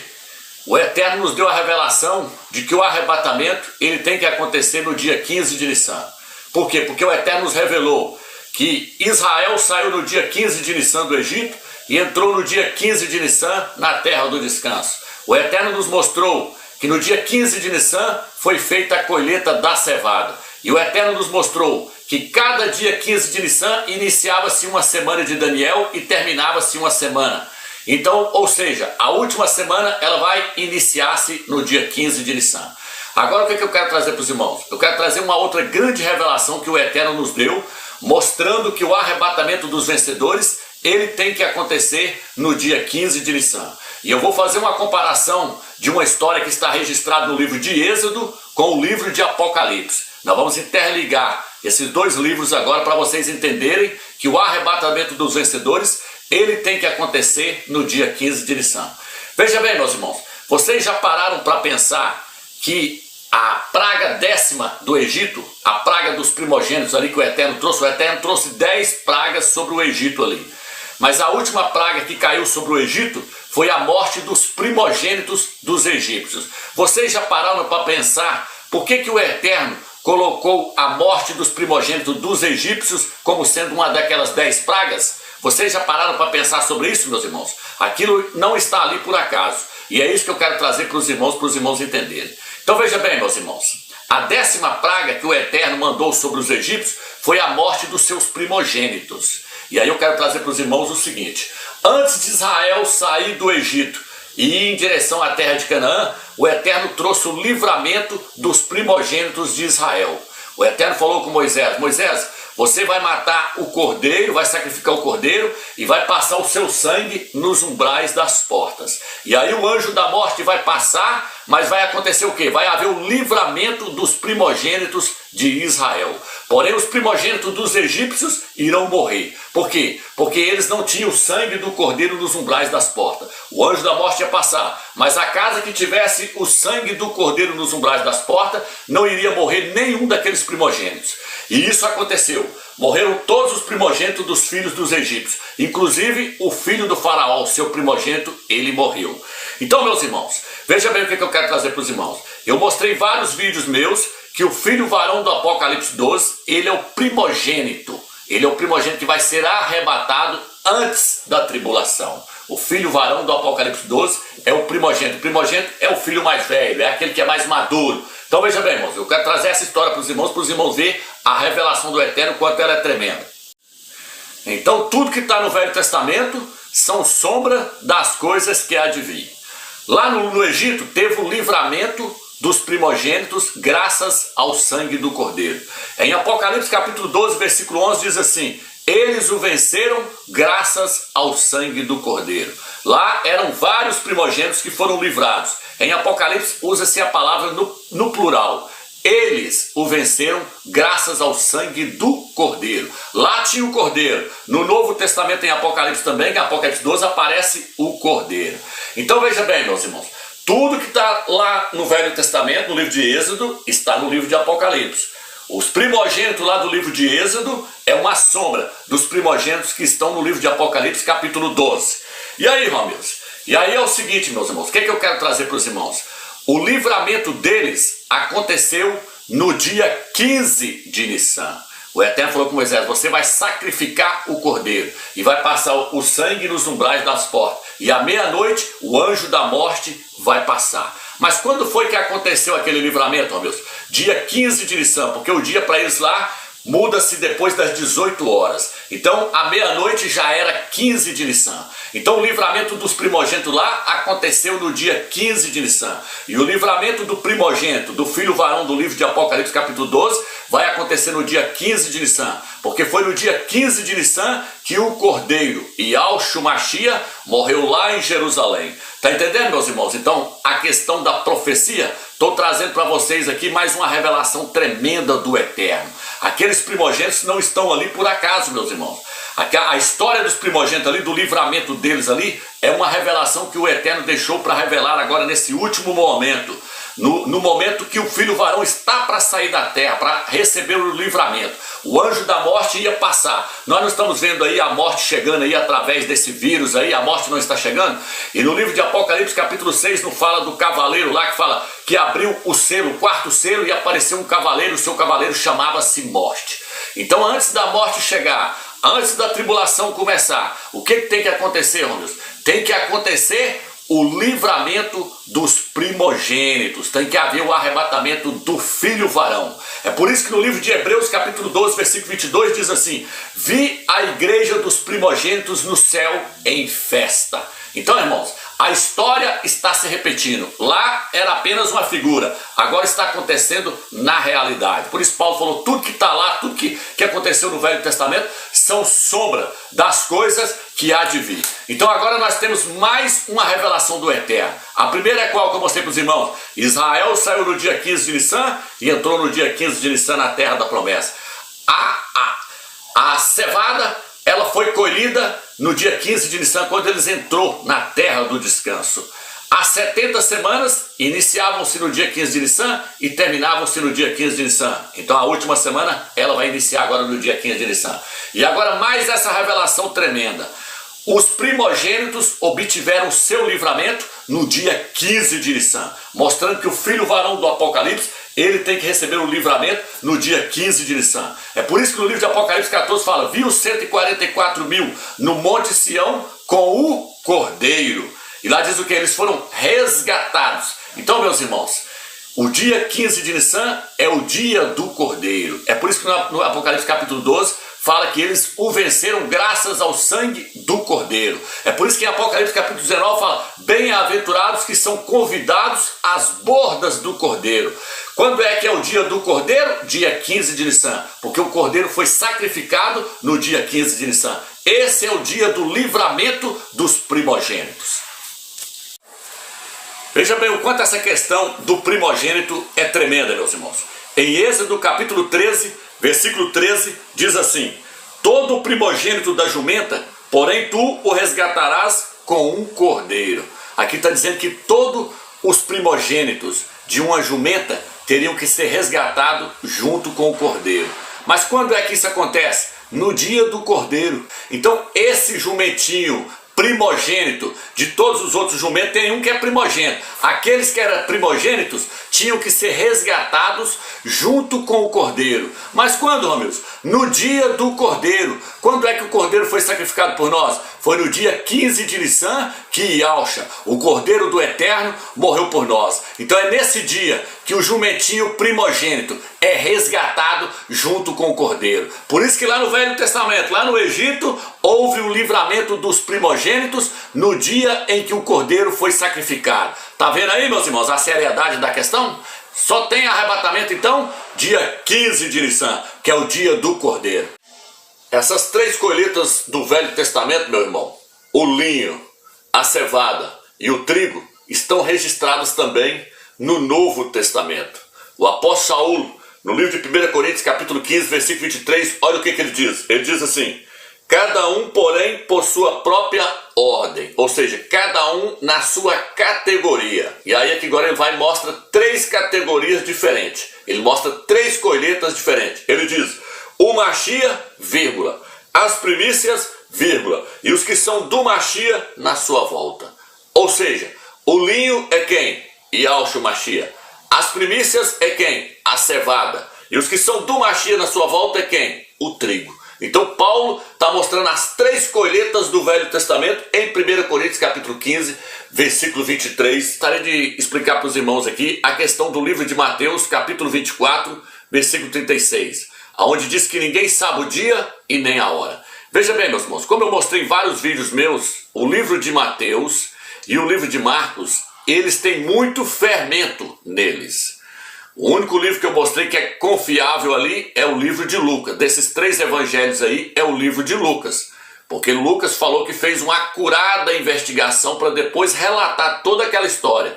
o Eterno nos deu a revelação de que o arrebatamento ele tem que acontecer no dia 15 de Nissan. Por quê? Porque o Eterno nos revelou que Israel saiu no dia 15 de Nissan do Egito e entrou no dia 15 de Nissan na terra do descanso. O Eterno nos mostrou que no dia 15 de Nissan foi feita a colheita da cevada. E o Eterno nos mostrou que cada dia 15 de Nissan iniciava-se uma semana de Daniel e terminava-se uma semana. Então, ou seja, a última semana ela vai iniciar-se no dia 15 de Nissan. Agora o que eu quero trazer para os irmãos? Eu quero trazer uma outra grande revelação que o Eterno nos deu, mostrando que o arrebatamento dos vencedores, ele tem que acontecer no dia 15 de Nissan. E eu vou fazer uma comparação de uma história que está registrada no livro de Êxodo com o livro de Apocalipse. Nós vamos interligar esses dois livros agora para vocês entenderem que o arrebatamento dos vencedores, ele tem que acontecer no dia 15 de Nissan. Veja bem, meus irmãos, vocês já pararam para pensar que a praga 10ª do Egito, a praga dos primogênitos ali que o Eterno trouxe 10 pragas sobre o Egito ali. Mas a última praga que caiu sobre o Egito foi a morte dos primogênitos dos egípcios. Vocês já pararam para pensar por que o Eterno colocou a morte dos primogênitos dos egípcios como sendo uma daquelas 10 pragas? Vocês já pararam para pensar sobre isso, meus irmãos? Aquilo não está ali por acaso. E é isso que eu quero trazer para os irmãos entenderem. Então veja bem, meus irmãos, a 10ª praga que o Eterno mandou sobre os egípcios foi a morte dos seus primogênitos. E aí eu quero trazer para os irmãos o seguinte: antes de Israel sair do Egito e ir em direção à terra de Canaã, o Eterno trouxe o livramento dos primogênitos de Israel. O Eterno falou com Moisés: Moisés, você vai matar o cordeiro, vai sacrificar o cordeiro e vai passar o seu sangue nos umbrais das portas. E aí o anjo da morte vai passar, mas vai acontecer o quê? Vai haver o livramento dos primogênitos de Israel. Porém, os primogênitos dos egípcios irão morrer. Por quê? Porque eles não tinham o sangue do cordeiro nos umbrais das portas. O anjo da morte ia passar, mas a casa que tivesse o sangue do cordeiro nos umbrais das portas, não iria morrer nenhum daqueles primogênitos. E isso aconteceu. Morreram todos os primogênitos dos filhos dos egípcios. Inclusive o filho do faraó, seu primogênito, ele morreu. Então, meus irmãos, veja bem o que eu quero trazer para os irmãos. Eu mostrei vários vídeos meus que o filho varão do Apocalipse 12, ele é o primogênito. Ele é o primogênito que vai ser arrebatado antes da tribulação. O filho varão do Apocalipse 12 é o primogênito. O primogênito é o filho mais velho, é aquele que é mais maduro. Então veja bem, irmãos, eu quero trazer essa história para os irmãos ver a revelação do Eterno, quanto ela é tremenda. Então tudo que está no Velho Testamento são sombra das coisas que há de vir. Lá no Egito teve o livramento dos primogênitos graças ao sangue do cordeiro. Em Apocalipse capítulo 12, versículo 11 diz assim: eles o venceram graças ao sangue do cordeiro. Lá eram vários primogênitos que foram livrados. Em Apocalipse usa-se a palavra no plural. eles o venceram graças ao sangue do Cordeiro. Lá tinha o Cordeiro. No Novo Testamento, em Apocalipse também, em Apocalipse 12, aparece o Cordeiro. Então veja bem, meus irmãos, tudo que está lá no Velho Testamento, no livro de Êxodo, está no livro de Apocalipse. Os primogênitos lá do livro de Êxodo é uma sombra dos primogênitos que estão no livro de Apocalipse, capítulo 12. E aí, Romilson? E aí é o seguinte, meus irmãos, o que eu quero trazer para os irmãos? O livramento deles aconteceu no dia 15 de Nissan. O Eterno falou com Moisés: você vai sacrificar o cordeiro e vai passar o sangue nos umbrais das portas. E à meia-noite o anjo da morte vai passar. Mas quando foi que aconteceu aquele livramento, ó Deus? Dia 15 de Nissan, porque o dia para eles lá muda-se depois das 18 horas. Então, à meia-noite já era 15 de Nissan. Então, o livramento dos primogênitos lá aconteceu no dia 15 de Nissan. E o livramento do primogênito, do filho varão do livro de Apocalipse, capítulo 12, vai acontecer no dia 15 de Nissan. Porque foi no dia 15 de Nissan que o Cordeiro, Yahshua Mashiach, morreu lá em Jerusalém. Tá entendendo, meus irmãos? Então, a questão da profecia, estou trazendo para vocês aqui mais uma revelação tremenda do Eterno. Aqueles primogênitos não estão ali por acaso, meus irmãos. A história dos primogênitos ali, do livramento deles ali, é uma revelação que o Eterno deixou para revelar agora nesse último momento. No momento que o filho varão está para sair da terra, para receber o livramento. O anjo da morte ia passar. Nós não estamos vendo aí a morte chegando aí através desse vírus aí, a morte não está chegando. E no livro de Apocalipse, capítulo 6, não fala do cavaleiro lá que fala que abriu o selo, o quarto selo, e apareceu um cavaleiro, o seu cavaleiro chamava-se Morte. Então, antes da morte chegar, antes da tribulação começar, o que tem que acontecer, Romilson? Tem que acontecer o livramento dos primogênitos. Tem que haver o arrebatamento do filho varão. É por isso que no livro de Hebreus, capítulo 12, versículo 22, diz assim: vi a igreja dos primogênitos no céu em festa. Então, irmãos, a história está se repetindo. Lá era apenas uma figura, agora está acontecendo na realidade. Por isso Paulo falou, tudo que está lá, tudo que aconteceu no Velho Testamento são sombra das coisas que há de vir. Então agora nós temos mais uma revelação do Eterno. A primeira é qual que eu mostrei para os irmãos? Israel saiu no dia 15 de Nissan e entrou no dia 15 de Nissan na terra da promessa. A cevada, ela foi colhida no dia 15 de Nissan, quando eles entrou na terra do descanso. As 70 semanas iniciavam-se no dia 15 de Nissan e terminavam-se no dia 15 de Nissan. Então a última semana, ela vai iniciar agora no dia 15 de Nissan. E agora mais essa revelação tremenda. Os primogênitos obtiveram seu livramento no dia 15 de Nissan, mostrando que o filho varão do Apocalipse, ele tem que receber o livramento no dia 15 de Nissan. É por isso que no livro de Apocalipse 14 fala, viu 144 mil no Monte Sião com o Cordeiro. E lá diz o que? Eles foram resgatados. Então, meus irmãos, o dia 15 de Nissan é o dia do Cordeiro. É por isso que no Apocalipse capítulo 12 fala que eles o venceram graças ao sangue do Cordeiro. É por isso que em Apocalipse capítulo 19 fala, bem-aventurados que são convidados às bordas do Cordeiro. Quando é que é o dia do Cordeiro? Dia 15 de Nissan, porque o Cordeiro foi sacrificado no dia 15 de Nissan. Esse é o dia do livramento dos primogênitos. Veja bem o quanto essa questão do primogênito é tremenda, meus irmãos. Em Êxodo capítulo 13, versículo 13, diz assim, todo o primogênito da jumenta, porém tu o resgatarás com um cordeiro. Aqui está dizendo que todos os primogênitos de uma jumenta teriam que ser resgatados junto com o cordeiro. Mas quando é que isso acontece? No dia do cordeiro. Então esse jumentinho primogênito de todos os outros jumentos, tem um que é primogênito. Aqueles que eram primogênitos tinham que ser resgatados junto com o cordeiro. Mas quando, Romilson? No dia do cordeiro. Quando é que o cordeiro foi sacrificado por nós? Foi no dia 15 de Nissan que Yahshua, o cordeiro do Eterno, morreu por nós. Então é nesse dia que o jumentinho primogênito é resgatado junto com o cordeiro. Por isso que lá no Velho Testamento, lá no Egito, houve o livramento dos primogênitos no dia em que o cordeiro foi sacrificado. Tá vendo aí, meus irmãos, a seriedade da questão? Só tem arrebatamento então dia 15 de Nissan, que é o dia do cordeiro. Essas três colheitas do Velho Testamento, meu irmão, o linho, a cevada e o trigo, estão registradas também no Novo Testamento. O apóstolo Saulo, no livro de 1 Coríntios, capítulo 15, versículo 23, olha o que ele diz. Ele diz assim: cada um, porém, por sua própria ordem, ou seja, cada um na sua categoria. E aí aqui agora ele vai e mostra 3 categorias diferentes. Ele mostra 3 colheitas diferentes. Ele diz: o Machia, vírgula, as primícias, vírgula, e os que são do Machia na sua volta. Ou seja, o linho é quem? Yahushua Machia. As primícias é quem? A cevada. E os que são do Machia na sua volta é quem? O trigo. Então Paulo está mostrando as 3 colheitas do Velho Testamento em 1 Coríntios capítulo 15, versículo 23. Gostaria de explicar para os irmãos aqui a questão do livro de Mateus, capítulo 24, versículo 36, onde diz que ninguém sabe o dia e nem a hora. Veja bem, meus irmãos, como eu mostrei em vários vídeos meus, o livro de Mateus e o livro de Marcos, eles têm muito fermento neles. O único livro que eu mostrei que é confiável ali é o livro de Lucas. Desses 3 evangelhos aí, é o livro de Lucas. Porque Lucas falou que fez uma acurada investigação para depois relatar toda aquela história.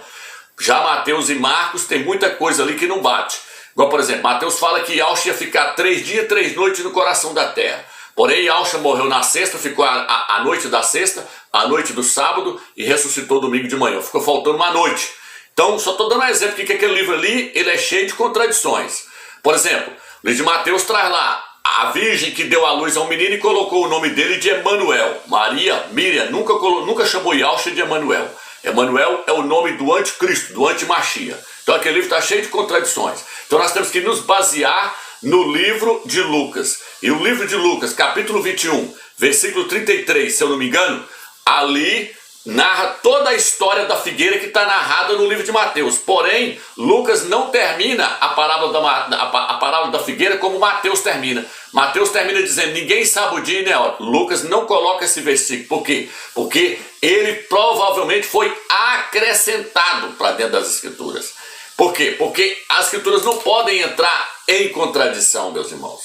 Já Mateus e Marcos tem muita coisa ali que não bate. Igual, por exemplo, Mateus fala que Yahushua ia ficar 3 dias, 3 noites no coração da terra. Porém, Yahushua morreu na sexta, ficou a noite da sexta, a noite do sábado e ressuscitou domingo de manhã. Ficou faltando uma noite. Então, só estou dando um exemplo que aquele livro ali, ele é cheio de contradições. Por exemplo, o livro de Mateus traz lá a virgem que deu à luz a um menino e colocou o nome dele de Emanuel. Maria, Miriam, nunca chamou Yahushua de Emanuel. Emanuel é o nome do anticristo, do antimachia. Então aquele livro está cheio de contradições. Então nós temos que nos basear no livro de Lucas. E o livro de Lucas, capítulo 21, versículo 33, se eu não me engano, ali narra toda a história da figueira que está narrada no livro de Mateus. Porém, Lucas não termina a parábola da figueira como Mateus termina. Mateus termina dizendo, ninguém sabe o dia e nem a hora. Lucas não coloca esse versículo. Por quê? Porque ele provavelmente foi acrescentado para dentro das escrituras. Por quê? Porque as escrituras não podem entrar em contradição, meus irmãos.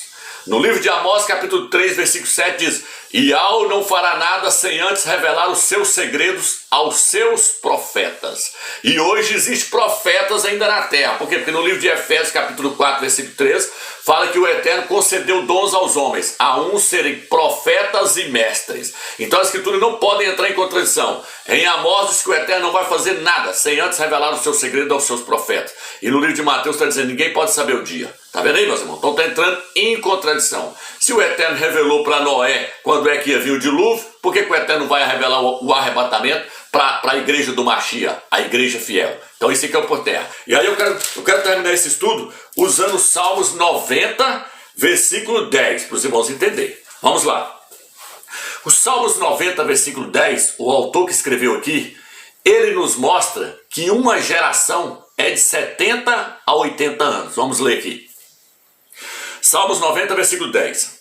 No livro de Amós, capítulo 3, versículo 7 diz, Yahu não fará nada sem antes revelar os seus segredos aos seus profetas. E hoje existem profetas ainda na terra. Por quê? Porque no livro de Efésios, capítulo 4, versículo 3, fala que o Eterno concedeu dons aos homens, a uns serem profetas e mestres. Então as escrituras não podem entrar em contradição. Em Amós diz que o Eterno não vai fazer nada sem antes revelar os seus segredos aos seus profetas. E no livro de Mateus está dizendo, ninguém pode saber o dia. Tá vendo aí, meus irmãos? Então está entrando em contradição. Se o Eterno revelou para Noé quando é que ia vir o dilúvio, por que o Eterno vai revelar o arrebatamento para a igreja do Machia, a igreja fiel? Então isso aqui é o por terra. E aí eu quero terminar esse estudo usando Salmos 90, versículo 10, para os irmãos entenderem. Vamos lá. O Salmos 90, versículo 10, o autor que escreveu aqui, ele nos mostra que uma geração é de 70 a 80 anos. Vamos ler aqui. Salmos 90, versículo 10.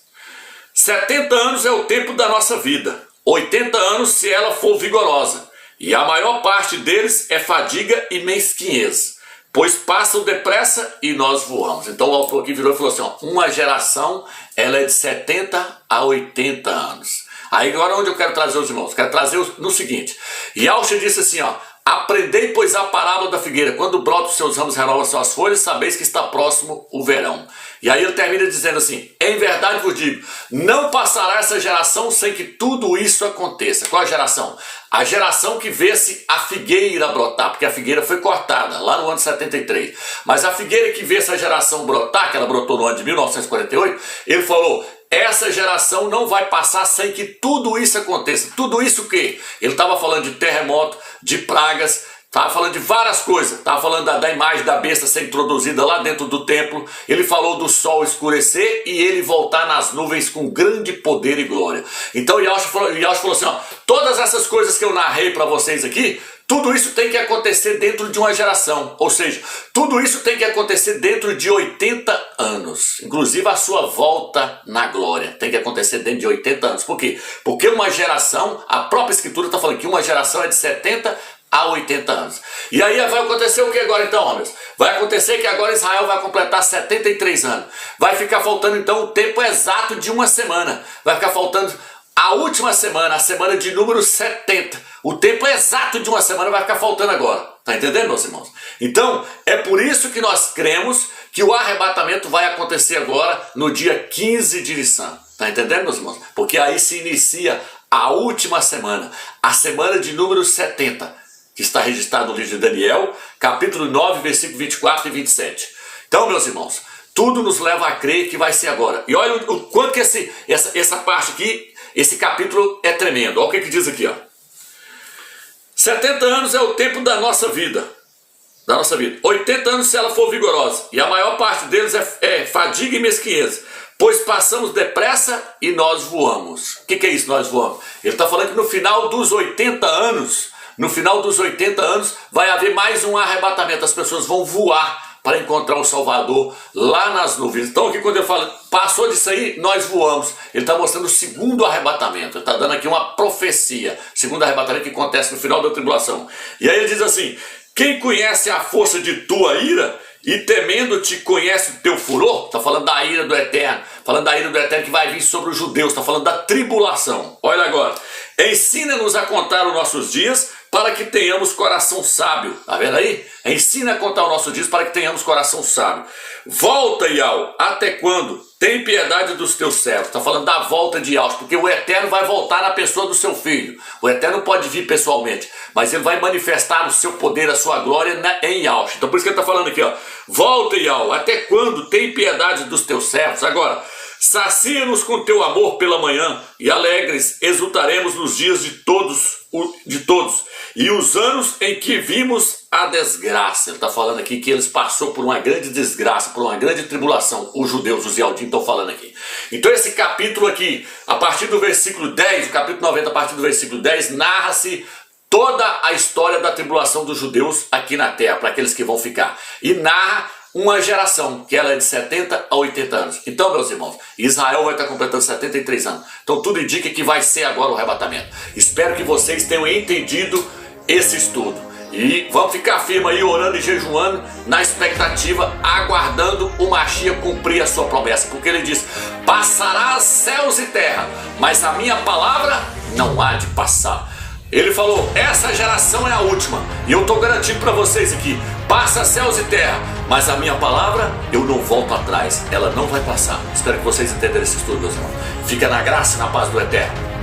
70 anos é o tempo da nossa vida, 80 anos se ela for vigorosa, e a maior parte deles é fadiga e mesquinhez, pois passam depressa e nós voamos. Então o autor aqui virou e falou assim, ó, uma geração ela é de 70 a 80 anos. Aí agora onde eu quero trazer os irmãos? Quero trazer no seguinte, Yahushua disse assim, ó, aprendei, pois, a parábola da figueira, quando brota os seus ramos, renova suas folhas, sabeis que está próximo o verão. E aí ele termina dizendo assim, em verdade vos digo, não passará essa geração sem que tudo isso aconteça. Qual a geração? A geração que vê-se a figueira brotar, porque a figueira foi cortada lá no ano 73. Mas a figueira que vê essa geração brotar, que ela brotou no ano de 1948, ele falou, essa geração não vai passar sem que tudo isso aconteça. Tudo isso o quê? Ele estava falando de terremoto, de pragas, estava falando de várias coisas. Estava falando da imagem da besta ser introduzida lá dentro do templo. Ele falou do sol escurecer e ele voltar nas nuvens com grande poder e glória. Então Yahushua falou assim, ó, todas essas coisas que eu narrei para vocês aqui, tudo isso tem que acontecer dentro de uma geração. Ou seja, tudo isso tem que acontecer dentro de 80 anos. Inclusive a sua volta na glória tem que acontecer dentro de 80 anos. Por quê? Porque uma geração, a própria escritura está falando que uma geração é de 70 a 80 anos. E aí vai acontecer o que agora então, homens? Vai acontecer que agora Israel vai completar 73 anos. Vai ficar faltando então o tempo exato de uma semana. Vai ficar faltando a última semana, a semana de número 70. O tempo exato de uma semana vai ficar faltando agora. Tá entendendo, meus irmãos? Então, é por isso que nós cremos que o arrebatamento vai acontecer agora no dia 15 de Nissan. Tá entendendo, meus irmãos? Porque aí se inicia a última semana, a semana de número 70, que está registrado no livro de Daniel, capítulo 9, versículo 24 e 27. Então, meus irmãos, tudo nos leva a crer que vai ser agora. E olha o quanto que essa parte aqui, esse capítulo é tremendo. Olha o que diz aqui, ó. 70 anos é o tempo da nossa vida. 80 anos se ela for vigorosa. E a maior parte deles é fadiga e mesquinhez. Pois passamos depressa e nós voamos. O que é isso, nós voamos? Ele está falando que no final dos 80 anos, vai haver mais um arrebatamento. As pessoas vão voar para encontrar o Salvador lá nas nuvens. Então aqui quando ele fala, passou disso aí, nós voamos. Ele está mostrando o segundo arrebatamento. Ele está dando aqui uma profecia. Segundo arrebatamento que acontece no final da tribulação. E aí ele diz assim, quem conhece a força de tua ira e temendo-te conhece o teu furor? Está falando da ira do Eterno. Falando da ira do Eterno que vai vir sobre os judeus. Está falando da tribulação. Olha agora. Ensina-nos a contar os nossos dias para que tenhamos coração sábio. Está vendo aí? Ensina a contar os nossos dias para que tenhamos coração sábio. Volta, Yahweh, até quando? Tem piedade dos teus servos. Está falando da volta de Yahweh, porque o Eterno vai voltar na pessoa do seu filho. O Eterno pode vir pessoalmente, mas ele vai manifestar o seu poder, a sua glória em Yahweh. Então por isso que ele está falando aqui, ó. Volta, Yahweh, até quando? Tem piedade dos teus servos. Agora, sacia-nos com teu amor pela manhã e alegres exultaremos nos dias de todos. E os anos em que vimos a desgraça. Ele está falando aqui que eles passaram por uma grande desgraça, por uma grande tribulação. Os judeus, os Yaldim estão falando aqui. Então esse capítulo aqui, a partir do versículo 10, o capítulo 90, a partir do versículo 10, narra-se toda a história da tribulação dos judeus aqui na terra, para aqueles que vão ficar. E narra uma geração, que ela é de 70 a 80 anos. Então, meus irmãos, Israel vai estar completando 73 anos. Então tudo indica que vai ser agora o arrebatamento. Espero que vocês tenham entendido esse estudo. E vamos ficar firme aí, orando e jejuando, na expectativa, aguardando o Mashiach cumprir a sua promessa. Porque ele diz, passará céus e terra, mas a minha palavra não há de passar. Ele falou, essa geração é a última. E eu estou garantindo para vocês aqui, passa céus e terra, mas a minha palavra, eu não volto atrás. Ela não vai passar. Espero que vocês entenderem esse estudo, meus irmãos. Fica na graça e na paz do Eterno.